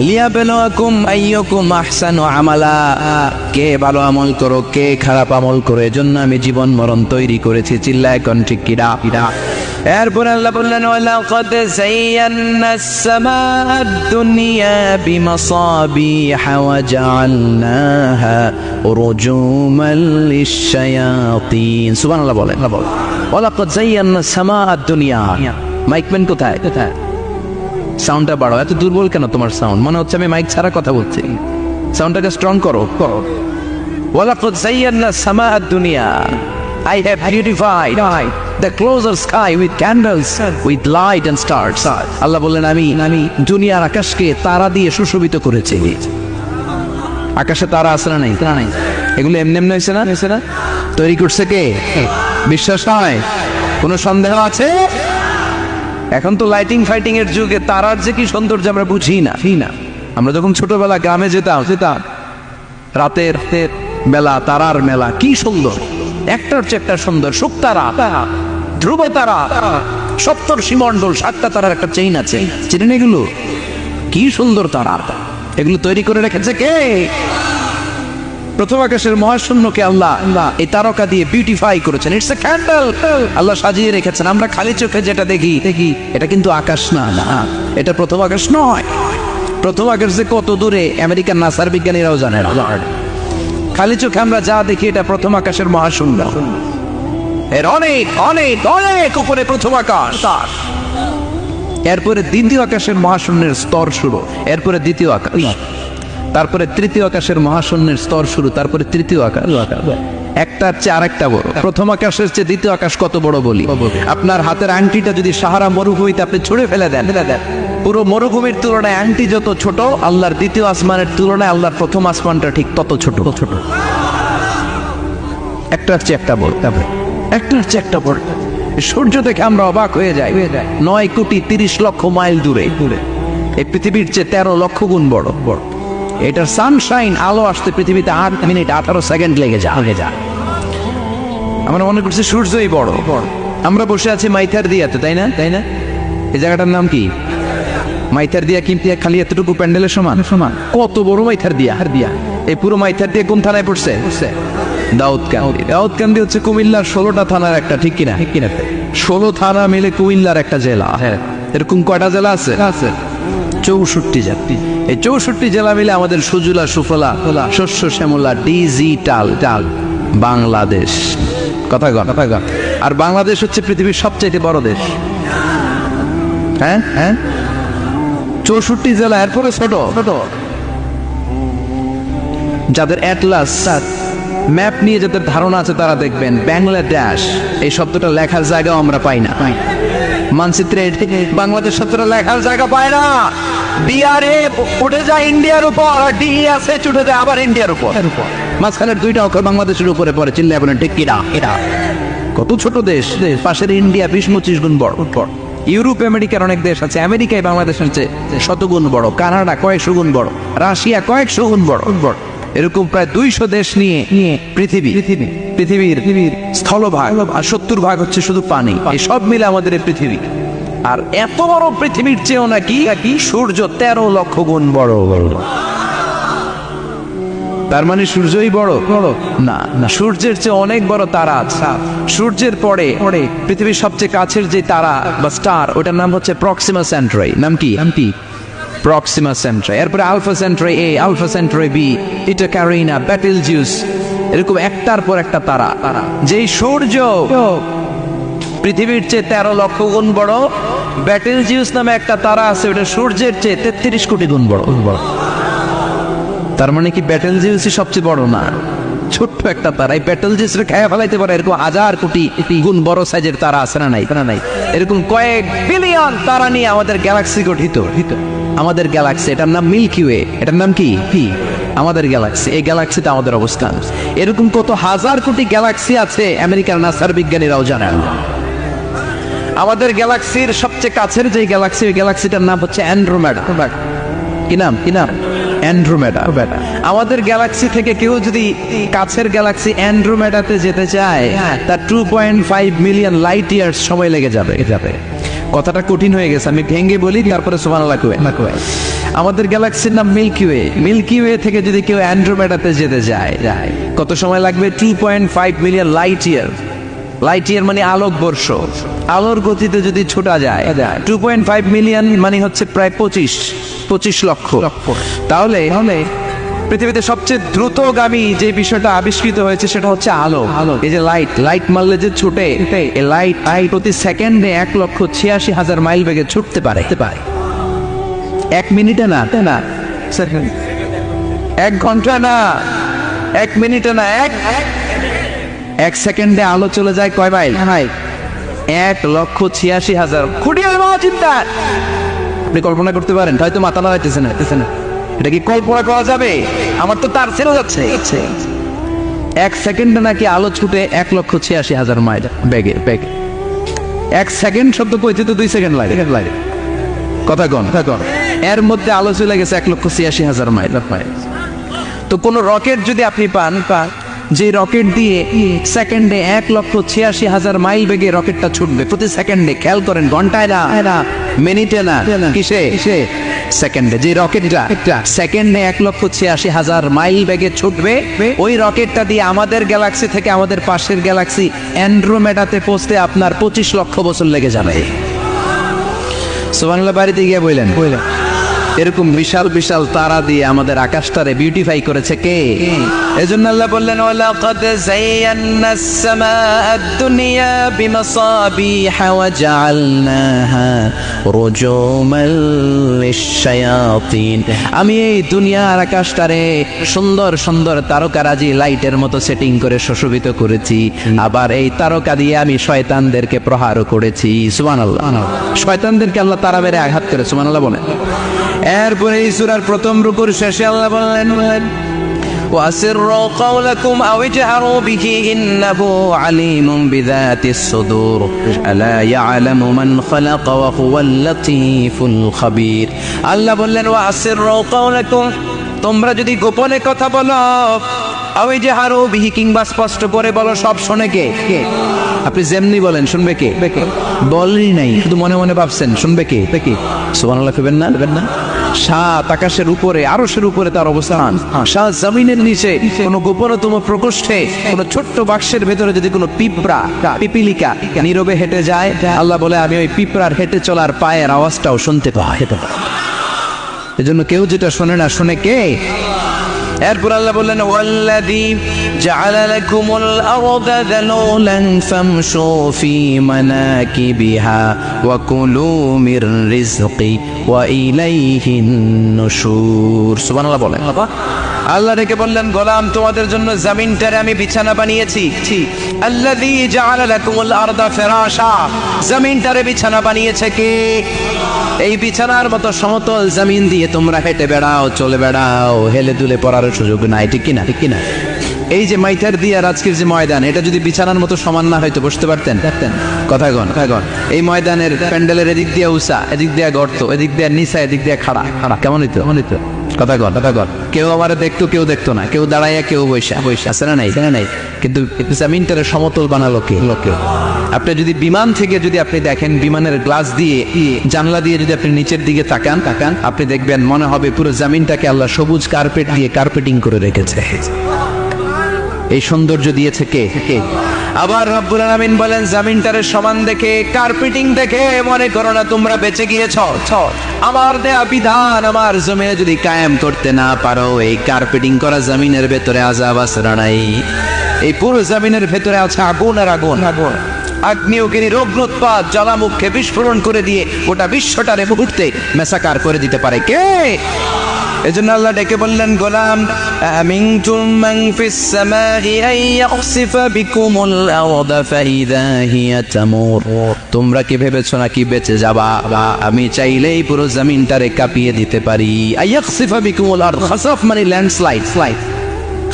লিয়াবলুয়াকুম আইয়ুকুম আহসানু আমালা, কে ভালো আমল করো, কে খারাপ আমল করো, এজন্য আমি জীবন মরণ তৈরি করেছি। চিল্লায় কোন ঠিক কি না? এরপর আল্লাহ বললেন, ওয়ালাকাদ যায়্যানাস সামাআদ দুনিয়া বিমাসাবিহা ওয়া জাআলনাহা রুজুমান লিশ-শায়াতিন। সুবহানাল্লাহ বলেন। ওয়ালাকাদ যায়্যানাস সামাআদ দুনিয়া। মাইকম্যান কোথায়? সাউন্ডটা বাড়াও। এত দুর্বল কেন তোমার সাউন্ড? মনে হচ্ছে আমি মাইক ছাড়া কথা বলছি। সাউন্ডটাকে স্ট্রং করো। ওয়ালাকাদ যায়্যানাস সামাআদ দুনিয়া, I have beautified the closer sky with candles, with light and stars. আল্লাহ বললেন, আমি দুনিয়ার আকাশকে তারা দিয়ে সুশোভিত করেছি। আকাশে তারা আছে না নাই? এগুলো এমনি এমনি হয়েছে না? তৈরি করছে কে? বিশ্বাস হয়? কোনো সন্দেহ আছে? এখন তো লাইটিং ফাইটিং এর যুগে তারার যে কি সৌন্দর্য আমরা বুঝি না। আমরা যখন ছোটবেলা গ্রামে যেতাম, রাতের বেলা তারার মেলা, কি সুন্দর, একটার চেয়ে একটা সুন্দর। শুকতারা, ধ্রুব তারা, সপ্তর্ষিমণ্ডল, 7টা তারার একটা চেইন আছে, চিনেন এগুলো? কি সুন্দর তারা! এগুলো তৈরি করে রেখেছে কে? প্রথম আকাশের মহাশূন্যকে আল্লাহ এই তারকা দিয়ে বিউটিফাই করেছেন। ইটস এ ক্যান্ডেল, আল্লাহ সাজিয়ে রেখেছেন। আমরা খালি চোখে যেটা দেখি, এটা কিন্তু আকাশ না, এটা প্রথম আকাশ নয়। প্রথম আকাশ যে কত দূরে আমেরিকান নাসার বিজ্ঞানীরাও জানে না। খালি চোখে আমরা যা দেখি, এটা প্রথম আকাশের মহাশূন্য। এর অনেক অনেক অনেক উপরে প্রথম আকাশ, এরপরে দ্বিতীয় আকাশের মহাশূন্যের স্তর শুরু, এরপরে দ্বিতীয় আকাশ, তারপরে তৃতীয় আকাশের মহাশূন্যের স্তর শুরু, তারপরে তৃতীয় আকাশ। একটার চেয়ে আরেকটা বড়। প্রথম আকাশের চেয়ে দ্বিতীয় আকাশ কত বড় বলি? আপনার হাতের আংটিটা যদি সাহারা মরুভূমিতে আপনি ছুঁড়ে ফেলে দেন, পুরো মরুভূমির তুলনায় আংটি যত ছোট, আল্লাহর দ্বিতীয় আসমানের তুলনায় আল্লাহর প্রথম আসমানটা ঠিক তত ছোট। একটার চেয়ে একটা বড়, একটার চেয়ে একটা বড়। সূর্য দেখে আমরা অবাক হয়ে যাই। 9,30,00,000 মাইল দূরে, এই পৃথিবীর চেয়ে 13 লক্ষ গুণ বড়। এটার সানশাইন, আলো আসতে পৃথিবীতে 8 মিনিট 18 সেকেন্ড লেগে যায়। আমরা মনে করছি সূর্যই বড়। আমরা বসে আছি মাইথার দিয়াতে, তাই না? এই জায়গাটার নাম কি? মাইথার দিয়া। কিন্তু খালি এতটুকু প্যান্ডেলের সমান। কত বড় মাইথার দিয়া! এই পুরো মাইথার দিয়া কোন থানায় পড়ছে? দাউদকান্দি হচ্ছে কুমিল্লার 16টা থানার একটা, ঠিক কিনা? 16 থানা মিলে কুমিল্লার একটা জেলা। এরকম কয়টা জেলা আছে? 64 জেলা। এই 64 জেলা মিলে আমাদের সুজলা সুফলা, শস্য শ্যামলা, ডিজিটাল বাংলাদেশ। কথা গণ। আর বাংলাদেশ হচ্ছে পৃথিবীর সবচেয়ে বড় দেশ। হ্যাঁ, 64 জেলা, এরপরে ছোট। যাদের অ্যাটলাস ম্যাপ নিয়ে যাদের ধারণা আছে তারা দেখবেন বাংলাদেশ এই শব্দটা লেখার জায়গাও আমরা পাই না। মানচিত্রে বাংলাদেশ শব্দটা লেখার জায়গা পায় না। বিআরএ উঠে যায় ইন্ডিয়ার উপর, আর ডিএসএ উঠে যায় আবার ইন্ডিয়ার উপর। মাঝখানের দুইটা অক্ষর বাংলাদেশের উপরে পড়ে, চিল্লায় বলেন ঠিক কিনা? এটা কত ছোট দেশ, পাশের ইন্ডিয়া 20-25 গুণ বড়। ইউরোপ আমেরিকার অনেক দেশ আছে, আমেরিকায় বাংলাদেশের চেয়ে শতগুণ বড়, কানাডা কয়েকশো গুণ বড়, রাশিয়া কয়েকশো গুণ বড়। এরকম প্রায় 200 দেশ নিয়ে পৃথিবীর স্থলভাগ আর 70% হচ্ছে শুধু পানি। এই সব মিলে আমাদের এই পৃথিবী। আর এত বড় পৃথিবীর চেয়েও নাকি সূর্য 13 লক্ষ গুণ বড়। তার মানে সূর্যই বড়? না, সূর্যের চেয়ে অনেক বড় তারা আছে। সূর্যের পরে পৃথিবীর সবচেয়ে কাছের যে তারা বা স্টার, ওটার নাম হচ্ছে প্রক্সিমা সেন্ট্রাই। নাম কি? প্রক্সিমা সেন্ট্রাই। এরপরে আলফা সেন্ট্রাই এ, আলফা সেন্ট্রাই বি, ইটা ক্যারিনা, বেটেলজিউস, এরকম একটার পর একটা তারা। যেই সূর্য পৃথিবীর চেয়ে 13 লক্ষ গুণ বড়, বেটেলজিউস নামে একটা তারা আছে, ওটা সূর্যের চেয়ে 33 কোটি গুণ বড়। তার মানে কি বেটেলজিউসই সবচেয়ে বড় না? ছোট্ট একটা তারা। এই বেটেলজিউসকে খেয়ে ফেলাইতে পারে এরকম 1000 কোটি গুণ বড় সাইজের তারা আছে না নাই? এরকম কয়েক বিলিয়ন তারা নিয়ে আমাদের গ্যালাক্সি গঠিত। আমাদের গ্যালাক্সি, এটার নাম মিল্কি ওয়ে। এটার নাম কি? আমাদের গ্যালাক্সি। এই গ্যালাক্সিতে আমাদের অবস্থান। এরকম কত হাজার কোটি গ্যালাক্সি আছে, আমেরিকার নাসার বিজ্ঞানীরাও জানেন। আমাদের গ্যালাক্সির সবচেয়ে কাছের যে গ্যালাক্সি, ওই গ্যালাক্সিটার নাম হচ্ছে অ্যান্ড্রোমেডা। কি নাম? অ্যান্ড্রোমেডা। আমাদের গ্যালাক্সি থেকে কেউ যদি কাছের গ্যালাক্সি অ্যান্ড্রোমেডাতে যেতে চায়, তার 2.5 মিলিয়ন লাইট ইয়ার্স সময় লেগে যাবে। কথাটা কঠিন হয়ে গেছে, আমি ভেঙে বলি, তারপরে সুবহানাল্লাহ কই। আমাদের গ্যালাক্সির নাম মিল্কি ওয়ে। মিল্কি ওয়ে থেকে যদি কেউ অ্যান্ড্রোমেডাতে যেতে যায়, কত সময় লাগবে? 2.5 million light year. Light year মানে আলোক বর্ষ। আলোর গতিতে যদি ছোটা যায়, 2.5 মিলিয়ন মানে হচ্ছে প্রায় 25 লক্ষ। তাহলে পৃথিবীতে সবচেয়ে দ্রুতগামী যে বিষয়টা আবিষ্কৃত হয়েছে সেটা হচ্ছে আলো। এই যে লাইট মারলে যে ছুটে, এই লাইট প্রতি সেকেন্ডে 1,86,000 মাইল বেগে ছুটতে পারে। 1 মিনিটে না, 1 ঘন্টা না, 1 মিনিটে না, 1 সেকেন্ডে আলো চলে যায় কয় মাইল? 1,86,000। খুঁটিয়ে চিন্তা আপনি কল্পনা করতে পারেন? হয়তো মাথা নাড়াইতেছে না। এটা কি কল্পনা করা যাবে? আমার তো তার ছেড়ে যাচ্ছে। 1 সেকেন্ডে নাকি আলো ছুটে 1,86,000 মাইল বেগে। 1 সেকেন্ড শব্দ কইতে তো 2 সেকেন্ড লাগে। কথা কন। এর মধ্যে আলো চলে গেছে 1,86,000 মাইল। তো কোন রকেট যদি আপনি পান, যে রকেট দিয়ে সেকেন্ডে 1,86,000 মাইল বেগে রকেটটা ছুটবে প্রতি সেকেন্ডে, খেয়াল করেন, ঘন্টায় না, মিনিটে না, কিসে? সেকেন্ডে। যে রকেটটা সেকেন্ডে 1,86,000 মাইল বেগে ছুটবে, ওই রকেটটা দিয়ে আমাদের গ্যালাক্সি থেকে আমাদের পাশের গ্যালাক্সি অ্যান্ড্রোমেডাতে পৌঁছতে আপনার 25 লক্ষ বছর লেগে যাবে। সুবহানাল্লাহ। বাড়িতে গিয়ে বললেন, এরকম বিশাল বিশাল তারা দিয়ে আমাদের আকাশটারে বিউটিফাই করেছে কে? এজন্য আল্লাহ বললেন, ওয়ালাকাদ যায়্যানাস সামাআদ দুনিয়া বিমাসাবিহা ওয়া জাআলনাহা রুজুমাল লিশ-শায়াতিন। আমি এই দুনিয়ার আকাশটারে সুন্দর সুন্দর তারকারাজি লাইটের মতো সেটিং করে সুশোভিত করেছি। আবার এই তারকা দিয়ে আমি শয়তানদেরকে প্রহারও করেছি। সুবহানাল্লাহ। শয়তানদেরকে আল্লাহ তারা মেরে আঘাত করে। সুবহানাল্লাহ বলেন। এরপরে এই সূরার প্রথম রুকুর শেষে আল্লাহ বললেন, وَأَسِرُّوا قَوْلَكُمْ أَوْ اجْهَرُوا بِهِ إِنَّهُ عَلِيمٌ بِذَاتِ الصُّدُورِ أَلَا يَعْلَمُ مَنْ خَلَقَ وَهُوَ اللَّطِيفُ الْخَبِيرُ। আল্লাহ বললেন, وَأَسِرُّوا قَوْلَكُمْ, তোমরা যদি গোপনে কথা বলো, আও ইজহারু বিহি, কিংবা স্পষ্ট করে বলো, সব শোনে কে? আপনি যেমনি বলেন শুনবে কে? বলেনই নাই, শুধু মনে মনে ভাবছেন, শুনবে কে? সুবহানাল্লাহ কইবেন না? সাত আকাশের উপরে, আরশের উপরে তার অবস্থান, সাত জমিনের নিচে কোন গোপনতম প্রকোষ্ঠে, কোন ছোট্ট বাক্সের ভেতরে যদি কোনো পিপিলিকা নীরবে হেঁটে যায়, আল্লাহ বলে আমি ওই পিঁপড়ার হেঁটে চলার পায়ের আওয়াজটাও শুনতে পাই। এজন্য কেউ যেটা শোনে না, শুনে কে? এরপর আল্লাহ বললেন, ওয়াল্লাযী জাআলা লাকুমুল আরদা যালুলান ফামশু ফি মানাকিবিহা ওয়া কুলু মির রিজকি ওয়া ইলাইহিন নুশুর। সুবহানাল্লাহ বলেন। আল্লাহ ডেকে বললেন, গোলাম, তোমাদের জন্য জমিনটারে আমি বিছানা বানিয়েছি। আল্লাযী জাআলা লাকুমুল আরদা ফিরাশা, জমিনটারে বিছানা বানিয়েছে কে? এই বিছানার মতো সমতল জমিন দিয়ে তোমরা হেঁটে বেড়াও, চলে বেড়াও, হেলে দুলে পড়ার সুযোগ নাই, ঠিক কিনা? এই যে মাইথার দিয়ে আর আজকের যে ময়দান, এটা যদি বিছানার মতো সমান না হয়তো বসতে পারতেন? কথা কন। এই ময়দানের প্যান্ডেলের এদিক দিয়ে উষা, এদিক দিয়ে গর্ত, এদিক দিয়ে নিচা, এদিক দিয়ে খাড়া। কেমন হইতো? কথা কন। কেউ আমারে দেখতো, কেউ দেখতো না, কেউ দাঁড়াইয়া, কেউ বৈশা আছে না নাই? কিন্তু জামিনটারে সমতল বানালো কে? আপনি যদি বিমান থেকে যদি আপনি দেখেন, বিমানের গ্লাস দিয়ে, জানলা দিয়ে যদি আপনি নিচের দিকে তাকান, আপনি দেখবেন মনে হবে পুরো জামিনটাকে আল্লাহ সবুজ কার্পেট দিয়ে কার্পেটিং করে রেখেছে। এই সৌন্দর্য দিয়েছে কে? আবার রব্বুল আলামিন বলেন, জামিনটারে সমান দেখে, কার্পেটিং দেখে মনে করো না তোমরা বেঁচে গিয়েছ। আমার দেয়া বিধান আমার জমিনে যদি কায়েম করতে না পারো, এই কার্পেটিং করা জমিনের ভেতরে আযাব আছে না নাই? এই পুরো জমিনের ভেতরে আছে আগুন আর আগুন। আগ্নেয়গিরি রোগ্নোৎপাত জ্বালামুখে বিস্ফোরণ করে দিয়ে গোটা বিশ্বটারে মুহূর্তে মেসাকার করে দিতে পারে কে? এজন্য আল্লাহ ডেকে বললেন, গোলাম আমিনতুম মান ফিস সামাই আন ইয়াখসিফা বিকুমুল আরদা ফাইযা হিয়া তামুর। তোমরা কি ভেবেছো নাকি বেঁচে যাবা? আমি চাইলেই পুরো জমিনটারে কাঁপিয়ে দিতে পারি। আয়াখসিফা বিকুমুল আরদ, খাসাফ মানে ল্যান্ডস্লাইড।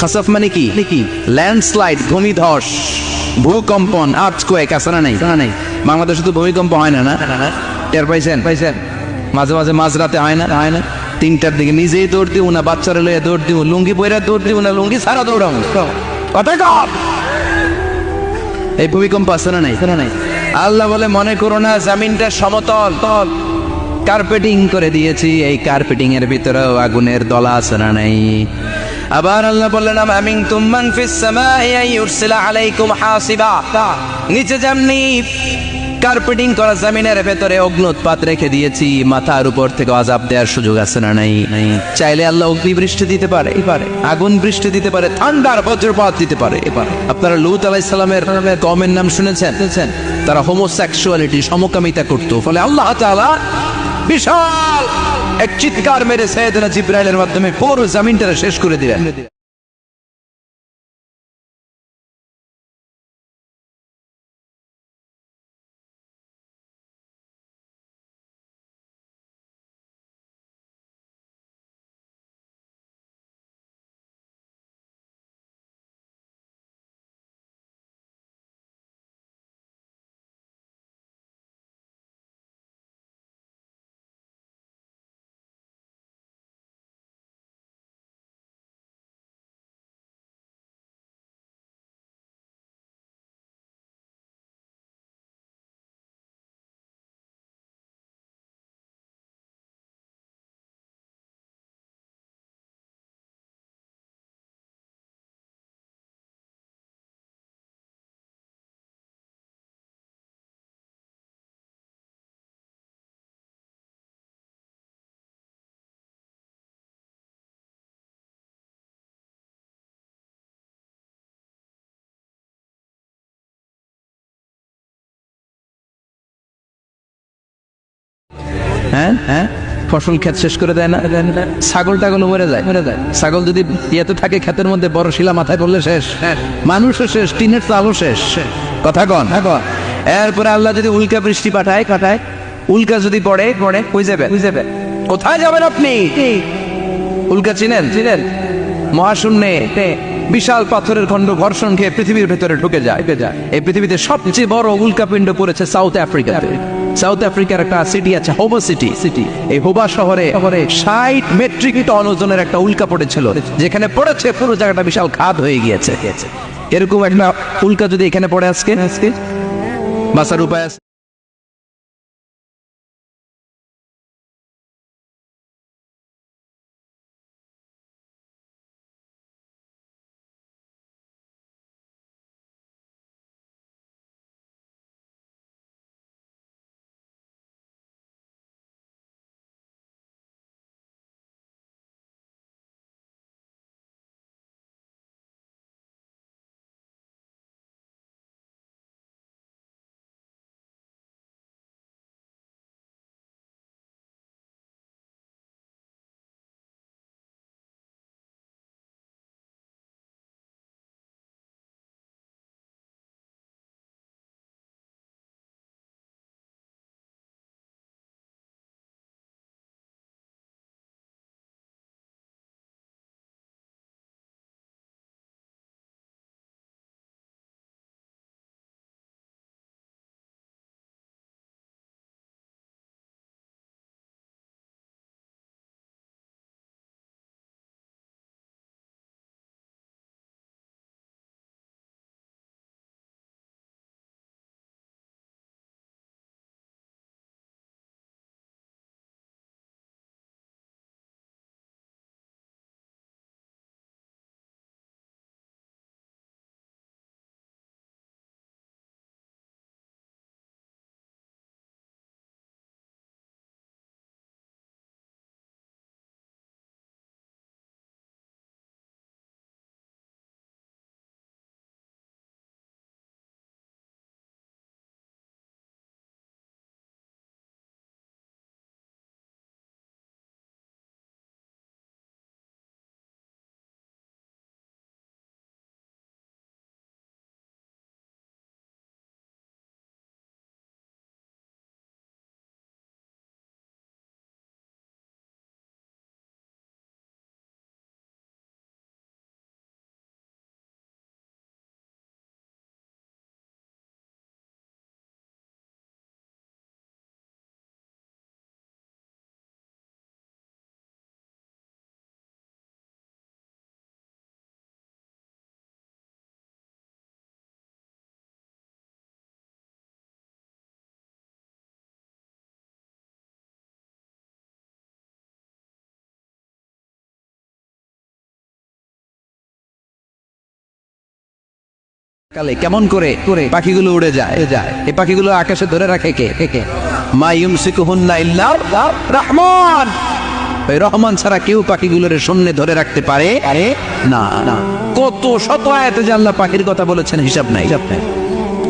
খাসাফ মানে কি? ল্যান্ডস্লাইড, ভূমিধস, ভূকম্পন, আর্থকোয়েক আছে না নাই? বাংলাদেশে তো ভূমিকম্প হয় না? টের পাইছেন? মাঝে মাঝে মাঝরাতে হয় না? 3টার দিকে নিজেই দৌড় দিব না, বাচ্চারা লইয়া দৌড় দিব, লুঙ্গি পইরা দৌড় দিব না, লুঙ্গি ছাড়া দৌড়াম। কথা কম। এই ভূমিকম্প আছে না নাই? আল্লাহ বলে, মনে করো না জামিনটা সমতল, কার্পেটিং করে দিয়েছি। এই কার্পেটিং এর ভিতরেও আগুনের দলা আছে না নাই? আবার আল্লাহ বললেন, আমিনতুম মান ফিস সামাই আন ইউরসিলা আলাইকুম হাসিবা। নিচে যেমনি কার্পেটিং করা জমিনের ভেতরে অগ্নুৎপাত রেখে দিয়েছি, মাথার উপর থেকে আযাব দেওয়ার সুযোগ আছে না নাই? চাইলে আল্লাহ অগ্নি বৃষ্টি দিতে পারে, আগুন বৃষ্টি দিতে পারে, ঠান্ডার বজ্রপাত দিতে পারে। আপনারা লূত আলাইহিস সালামের কওমের নাম শুনেছেন? তারা হোমোসেক্সুয়ালিটি, সমকামিতা করত। ফলে আল্লাহ তাআলা বিশাল এক চিৎকার মেরে সাইয়েদনা জিবরাইলের মাধ্যমে পুরো জমিনটা শেষ করে দিলেন। হ্যাঁ, ফসল ক্ষেত শেষ করে দেয় না? ছাগল টাগল মরে যায়। ছাগল যদি ইয়েতে থাকে ক্ষেতের মধ্যে, বড় শিলা মাথায় পড়লে শেষ। মানুষও শেষ, টিনের চালও শেষ। কথা কন। এরপরে আল্লাহ যদি উল্কা বৃষ্টি পাঠায়, উল্কা যদি পড়ে, কই যাবে? কোথায় যাবেন আপনি? উল্কা চিনেন? মহাশূন্যে বিশাল পাথরের খণ্ড ঘর্ষণ খেয়ে পৃথিবীর ভেতরে ঢুকে যায়। এই পৃথিবীতে সবচেয়ে বড় উল্কাপিণ্ড পড়েছে সাউথ আফ্রিকাতে। সাউথ আফ্রিকার একটা সিটি আছে, হোবা সিটি। এই হোবা শহরে 60 মেট্রিক টন ওজনের একটা উল্কা পড়েছিল, যেখানে পড়েছে পুরো জায়গাটা বিশাল খাদ হয়ে গিয়েছে। এরকম একটা উল্কা যদি এখানে পড়ে আজকে, বাঁচার উপায় আছে? কালে কেমন করে পাখিগুলো উড়ে যায় এই পাখিগুলো আকাশে ধরে রাখে কে মা ইউমসিকুহুন্না ইল্লা রহমান। ওই রহমান ছাড়া কেউ পাখিগুলোর শূন্যে ধরে রাখতে পারে না। কত শত আয়াতে যে আল্লাহ পাখির কথা বলেছেন হিসাব নাই।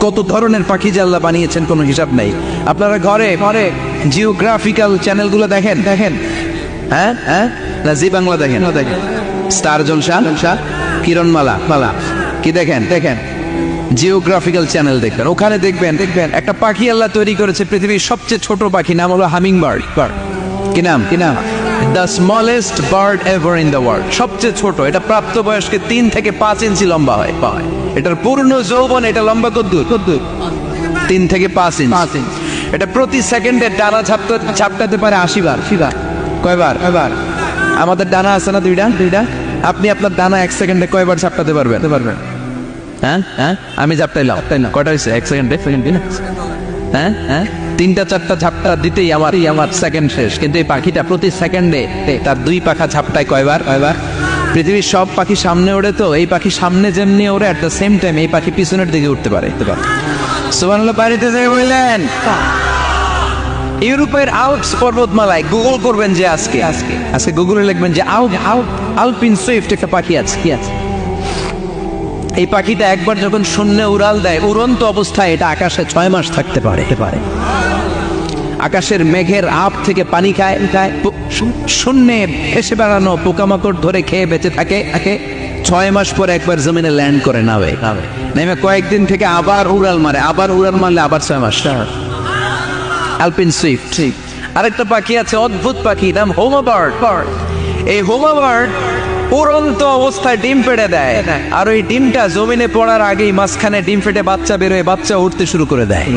কত ধরনের পাখি যে আল্লাহ বানিয়েছেন কোনো হিসাব নাই। আপনারা ঘরে জিওগ্রাফিক্যাল চ্যানেলগুলো দেখেন হ্যাঁ না জি বাংলা দেখেন স্টার জলসা কিরণমালা কি দেখেন জিওগ্রাফিক্যাল চ্যানেল দেখবেন। ওখানে দেখবেন একটা পাখি আল্লাহ তৈরি করেছে, পৃথিবীর সবচেয়ে ছোট পাখি, নাম হলো হামিং বার্ড। কি নাম the smallest bird ever in the world. সবচেয়ে ছোট, এটা প্রাপ্তবয়স্কে 3 থেকে 5 ইঞ্চি লম্বা হয়। এটার পূর্ণ যৌবন এটা লম্বা কদ্দুর 3 থেকে 5 ইঞ্চি। এটা প্রতি সেকেন্ডে ডানা ঝাপটাতে পারে 80 বার। কয়বার? আমাদের ডানা আছে না দুইটা। আপনি আপনার ডানা 1 সেকেন্ডে কয়বার ঝাপটাতে পারবেন? হ্যাঁ আমি ঝাপটাইলাম কয়টা হয়েছে? 1 সেকেন্ডে হ্যাঁ 3টা 4টা ঝাপটা দিতেই আমার সেকেন্ড শেষ। কিন্তু এই পাখিটা প্রতি সেকেন্ডে তার 2 পাখা ঝাপটায় কয়বার? পৃথিবীর সব পাখি সামনে ওড়ে, তো এই পাখি সামনে যেমনি ওড়ে অ্যাট দ্য সেম টাইম এই পাখি পিছনের দিকে উঠতে পারে। সুবহানাল্লাহ পারিতে যাই বললেন। ইউরোপের আল্পস পর্বতমালায় গুগল করবেন যে আজকে গুগলে লিখবেন যে আলপিন সুইফট একটা পাখি আছে। কি আছে? এই পাখিটা একবার যখন শূন্যে উড়াল দেয়, উড়ন্ত অবস্থায় এটা আকাশে 6 মাস থাকতে পারে। আকাশের মেঘের আপ থেকে পানি খায়, শূন্যে ভেসে বেড়ানো পোকামাকড় ধরে খেয়ে বেঁচে থাকে। 6 মাস পরে একবার জমিনে ল্যান্ড করে নেমে কয়েকদিন থেকে আবার উড়াল মারলে আবার 6 মাস। আলপিন সুইফট। আরেকটা পাখি আছে, অদ্ভুত পাখি, নাম হোমা বার্ড। এই হোমা বার্ড উড়ন্ত অবস্থায় ডিম পেড়ে দেয়, আর ওই ডিমটা জমিনে পড়ার আগেই মাঝখানে ডিম ফেটে বাচ্চা বেরোয়, বাচ্চা উঠতে শুরু করে দেয়।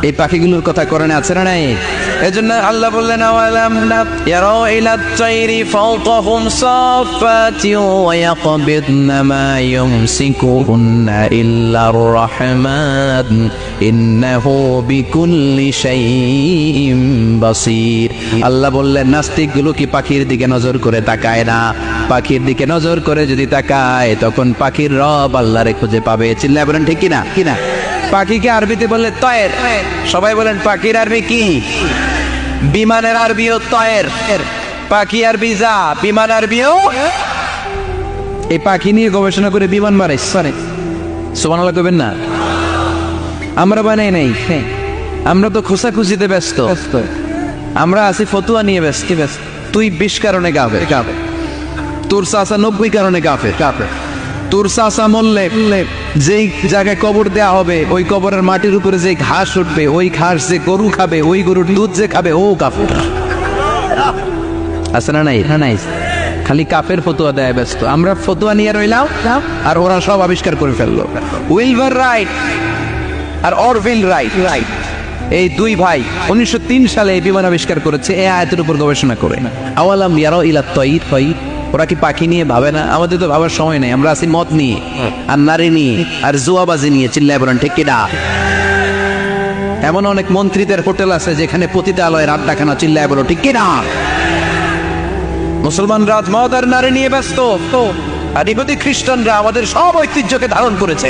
এই পাখিগুলোর কথা কোরআনে আছে না নাই? এজন্য আল্লাহ বললেন আওয়ালাম ইয়ারাউ ইলা তাইরি ফাওকাহুম সাফাতি ওয়া ইয়াকবিদনা মা ইউমসিকুহুন্না ইল্লার রাহমান ইন্নাহু বিকুল্লি শাইইন বাসীর। আল্লাহ বললেন নাস্তিকগুলো কি পাখির দিকে নজর করে তাকায় না? পাখির দিকে নজর করে যদি তাকায় তখন পাখির রব আল্লাহরে খুঁজে পাবে। চিল্লায় বলেন ঠিক কিনা? পাখিকে আরবিতে বললে তয়ের। সবাই বলেন পাখির আরবি কি? বিমানের আরবিও তয়ের। পাখি আরবি যা, বিমান আরবিও। এই পাখি নিয়ে গবেষণা করে বিমান বানাইছে। সুবহানাল্লাহ কইবেন না? আমরা বানাই নাই, আমরা তো খোঁজাখুঁজিতে ব্যস্ত। আমরা আছি ফতুয়া নিয়ে ব্যস্ত। তুই 20 কারণে গাবে, তোর চাচা 90 কারণে গাফে। তোর চাচা মরলে যেই জায়গায় কবর দেয়া হবে ওই কবরের মাটির উপরে যে ঘাস উঠবে, ওই ঘাস যে গরু খাবে, ওই গরুর দুধ যে খাবে ও কাফের। আছে না নাই? খালি কাফের ফতুয়া দেয় ব্যস্ত। আমরা ফতুয়া নিয়ে রইলাম আর ওরা সব আবিষ্কার করে ফেললো। উইলবার রাইট আর অরভিল রাইট, এই 2 ভাই 1903 সালে এই বিমান আবিষ্কার করেছে এই আয়াতের উপর গবেষণা করে। আওয়ালাম ইয়ারাউ ইলা তাইর। ওরা কি পাখি নিয়ে ভাবে না? আমাদের তো ভাবার সময় নেই, আমরা আছি মদ নিয়ে আর নারী নিয়ে আর জুয়াবাজি নিয়ে। চিল্লায় বলেন ঠিক কিনা? এমন অনেক মন্ত্রীদের হোটেল আছে যেখানে পতিতালয়ের আড্ডাখানা। চিল্লায় বলো ঠিক কিনা? মুসলমানরা মদ আর নারী নিয়ে ব্যস্ত, আর ইহুদি খ্রিস্টানরা আমাদের সব ঐতিহ্যকে ধারণ করেছে।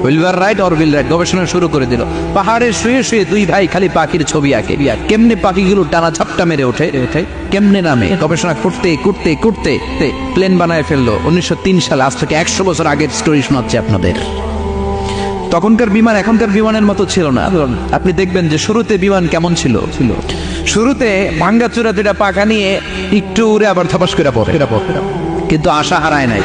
উইলবার রাইট অরভিল রাইট গবেষণা শুরু করে দিল। পাহাড়ে শুয়ে 2 ভাই খালি পাখির ছবি আঁকে। কেমনে পাখিগুলো টানা ঝাপটা মেরে ওঠে, কেমনে নামে, গবেষণা করতে প্লেন বানায় ফেললো 1903 সালে। আজ থেকে 100 বছর আগের স্টোরি শোনাচ্ছে আপনাদের। তখনকার বিমান এখনকার বিমানের মতো ছিল না। আপনি দেখবেন যে শুরুতে বিমান কেমন ছিল। শুরুতে ভাঙ্গাচুরা 2টা পাখা নিয়ে একটু উড়ে আবার ধপাস করে পড়ে, কিন্তু আশা হারায় নাই,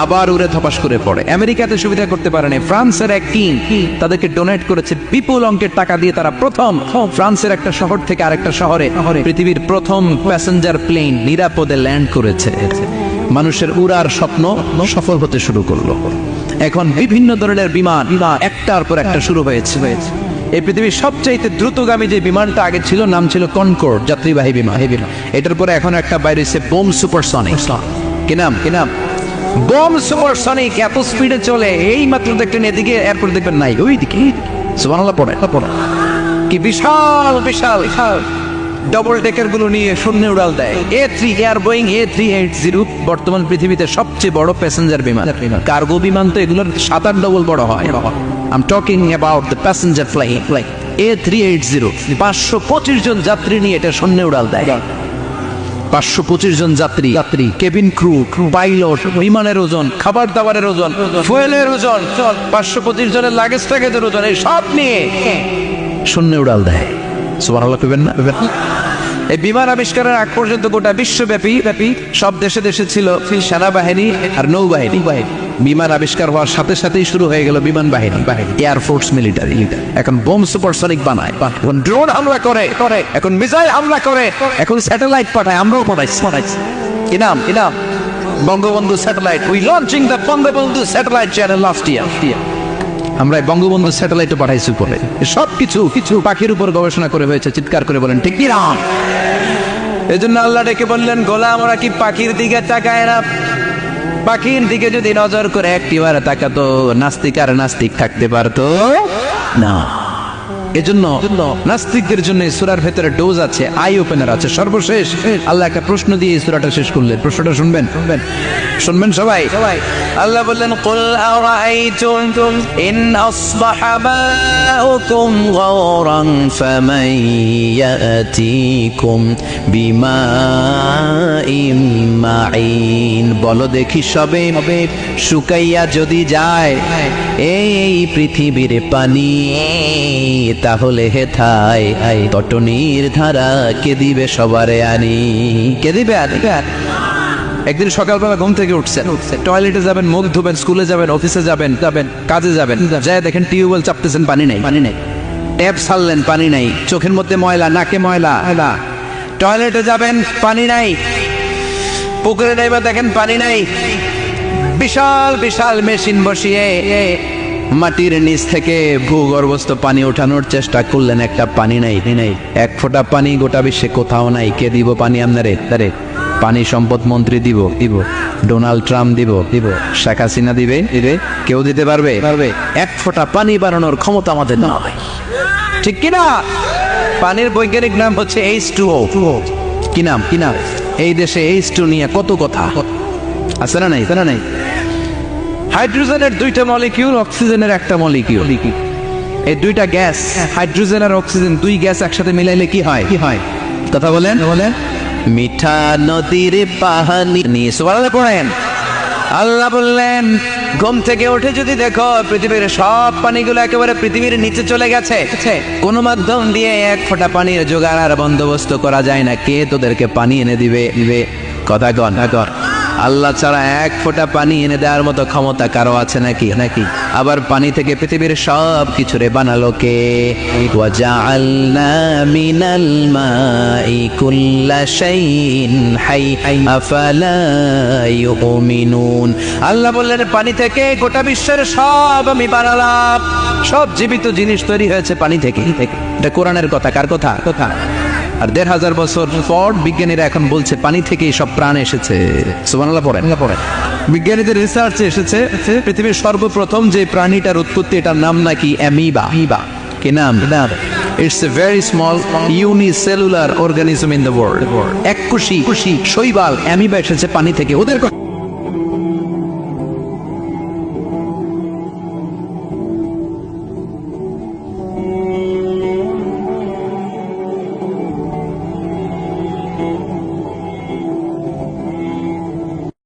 আবার উড়ে ধপাস করে পড়ে। আমেরিকাতে সুবিধা করতে পারে না। ফ্রান্সের এক কিং তাদেরকে ডোনেট করেছে বিপুল অঙ্কের টাকা দিয়ে। তারা প্রথম ফ্রান্সের একটা শহর থেকে আরেকটা শহরে পৃথিবীর প্রথম প্যাসেঞ্জার প্লেন নিরাপদে ল্যান্ড করেছে। মানুষের উড়ার স্বপ্ন সফল হতে শুরু করলো। এখন বিভিন্ন ধরনের বিমান একটার পর একটা শুরু হয়েছে। এই পৃথিবীর সবচাইতে দ্রুতগামী যে বিমানটা আগে ছিল নাম ছিল কনকর্ড, যাত্রীবাহী বিমান। এটার পরে এখন একটা বাইরে বোম সুপারসনিক। কি নাম? Bomb supersonic. এত স্পিডে চলে, এই মাত্র দেখলেন এদিকে এয়ারপোর্ট দেখবেন নাই, ওই দিকে। সুবহানাল্লাহ পড়ে। কি বিশাল ডবল ডেকার গুলো নিয়ে শূন্যে উড়াল দেয়। A3 এয়ার বোয়িং A380 বর্তমান পৃথিবীতে সবচেয়ে বড় প্যাসেঞ্জার বিমান। কার্গো বিমান তো এগুলোর 7-8 ডবল বড় হয়। I'm talking about the passenger flight A380 525 জন যাত্রী নিয়ে এটা শূন্যে উড়াল দেয়। 525 জন যাত্রী, কেবিন ক্রু, পাইলট, বিমানের ওজন, খাবার দাবারের ওজন, ফুয়েলের ওজন, 525 জনের লাগেজ ট্যাগেজের ওজন, এই সব নিয়ে শূন্যে উড়াল দেয়। সুবহানাল্লাহ কইবেন না? এই বিমান আবিষ্কারের আগ পর্যন্ত গোটা বিশ্বব্যাপী সব দেশে ছিল সেনাবাহিনী আর নৌবাহিনী। বিমান আবিষ্কার হওয়ার সাথে সাথেই শুরু হয়ে গেল বিমান বাহিনী, এয়ারফোর্স, মিলিটারি। এখন বোম সুপারসনিক বানায়, এখন ড্রোন হামলা করে, এখন মিসাইল হামলা করে, এখন স্যাটেলাইট পাঠায়, আমরাও পাঠাইছি। কি নাম Bangabandhu satellite. We launching the Bangabandhu satellite channel last year. আমরা বঙ্গবন্ধু স্যাটেলাইটও পাঠাইছি উপরে। সব কিছু পাখির উপর গবেষণা করে হয়েছে। চিৎকার করে বলেন ঠিক কি না? এজন্য আল্লাহ ডেকে বললেন, গোলাম ওরা কি পাখির দিকে তাকায় না? পাখির দিকে যদি নজর করে একটিবার তাকাতো, নাস্তিক আর নাস্তিক থাকতে পারতো না। এজন্য নাস্তিকদের জন্য এই সূরার ভেতরে ডোজ আছে, আই ওপেনার আছে। সর্বশেষ আল্লাহ একটা প্রশ্ন দিয়ে এই সূরাটা শেষ করলেন। প্রশ্নটা শুনবেন সবাই। আল্লাহ বললেন, কুল আরাআইতুম ইন আসবাহা মাউকুম গাওরান ফামান ইয়াতিকুম বিমাইন মাইন। বলো দেখি সবে শুকাইয়া যদি যায় এই পৃথিবীর পানি, তাহলে হেথায় তটনির ধারা কে দিবে সবারে আনি? কে দিবে? একদিন সকালবেলা ঘুম থেকে উঠছেন, টয়লেটে যাবেন, মুখ ধুবেন, স্কুলে যাবেন, অফিসে যাবেন, কাজে যাবেন, যায় দেখেন টিউবওয়েল চাপতেছেন, পানি নেই। ট্যাপ ছাড়লেন, পানি নাই। চোখের মধ্যে ময়লা, নাকে ময়লা। টয়লেটে যাবেন, পানি নাই। পুকুরে নেবে, দেখেন পানি নাই। বিশাল মেশিন বসিয়ে মাটির নিচ থেকে ভূগর্ভস্থ পানি ওঠানোর চেষ্টা করলেন, একটা পানি নাই। এক ফোঁটা পানি গোটা বিশ্বে কোথাও নাই। কে দিব পানি আপনারে? পানি সম্পদ মন্ত্রী দিব, ডোনাল্ড ট্রাম্প দিব, শেখ হাসিনা দিবে, কেউ দিতে পারবে? এক ফোঁটা পানি বানানোর ক্ষমতা আমাদের না হয়, ঠিক কিনা? পানির বৈজ্ঞানিক নাম হচ্ছে H2O। কি নাম? এই দেশে H2 নিয়ে কত কথা আছে না নাই? হাইড্রোজেনের 2টা মলিকিউল, অক্সিজেনের একটা মলিকিউল। এই 2টা গ্যাস, হাইড্রোজেন আর অক্সিজেন, 2 গ্যাস একসাথে মিলাইলে কি হয়? কথা বলেন। মিঠা নদীর পানি নিয়ে সুবহানাল্লাহ পড়েন। আল্লাহ বললেন, ঘুম থেকে উঠে যদি দেখো পৃথিবীর সব পানিগুলো একেবারে পৃথিবীর নিচে চলে গেছে, কোন মাধ্যম দিয়ে এক ফোঁটা পানির জোগাড় আর বন্দোবস্ত করা যায় না, কে তোদেরকে পানি এনে দিবে? কথা কন। আল্লাহ ছাড়া এক ফোঁটা পানি এনে দেওয়ার মতো ক্ষমতা কারো আছে নাকি? আবার পানি থেকে পৃথিবীর সব কিছুরে বানালো কে? ওয়াজআলনা মিনাল মাই কুল্লা শাইইন হাই আফালা ইউমিনুন। আল্লাহ বললেন, পানি থেকে গোটা বিশ্বের সব আমি বানালাম। সব জীবিত জিনিস তৈরি হয়েছে পানি থেকে। এটা কোরআনের কথা। কার কথা? আর 1500 বছর পর বিজ্ঞানীরা এখন বলছে পানি থেকেই সব প্রাণ এসেছে। সুবহানাল্লাহ পড়েন। বিজ্ঞানীদের রিসার্চে এসেছে পৃথিবীর সর্বপ্রথম যে প্রাণীটার উৎপত্তি, এটার নাম নাকি অ্যামিবা। কি নাম? It's a very small unicellular organism in the world. এককোষী শৈবাল অ্যামিবা এসেছে পানি থেকে। ওদের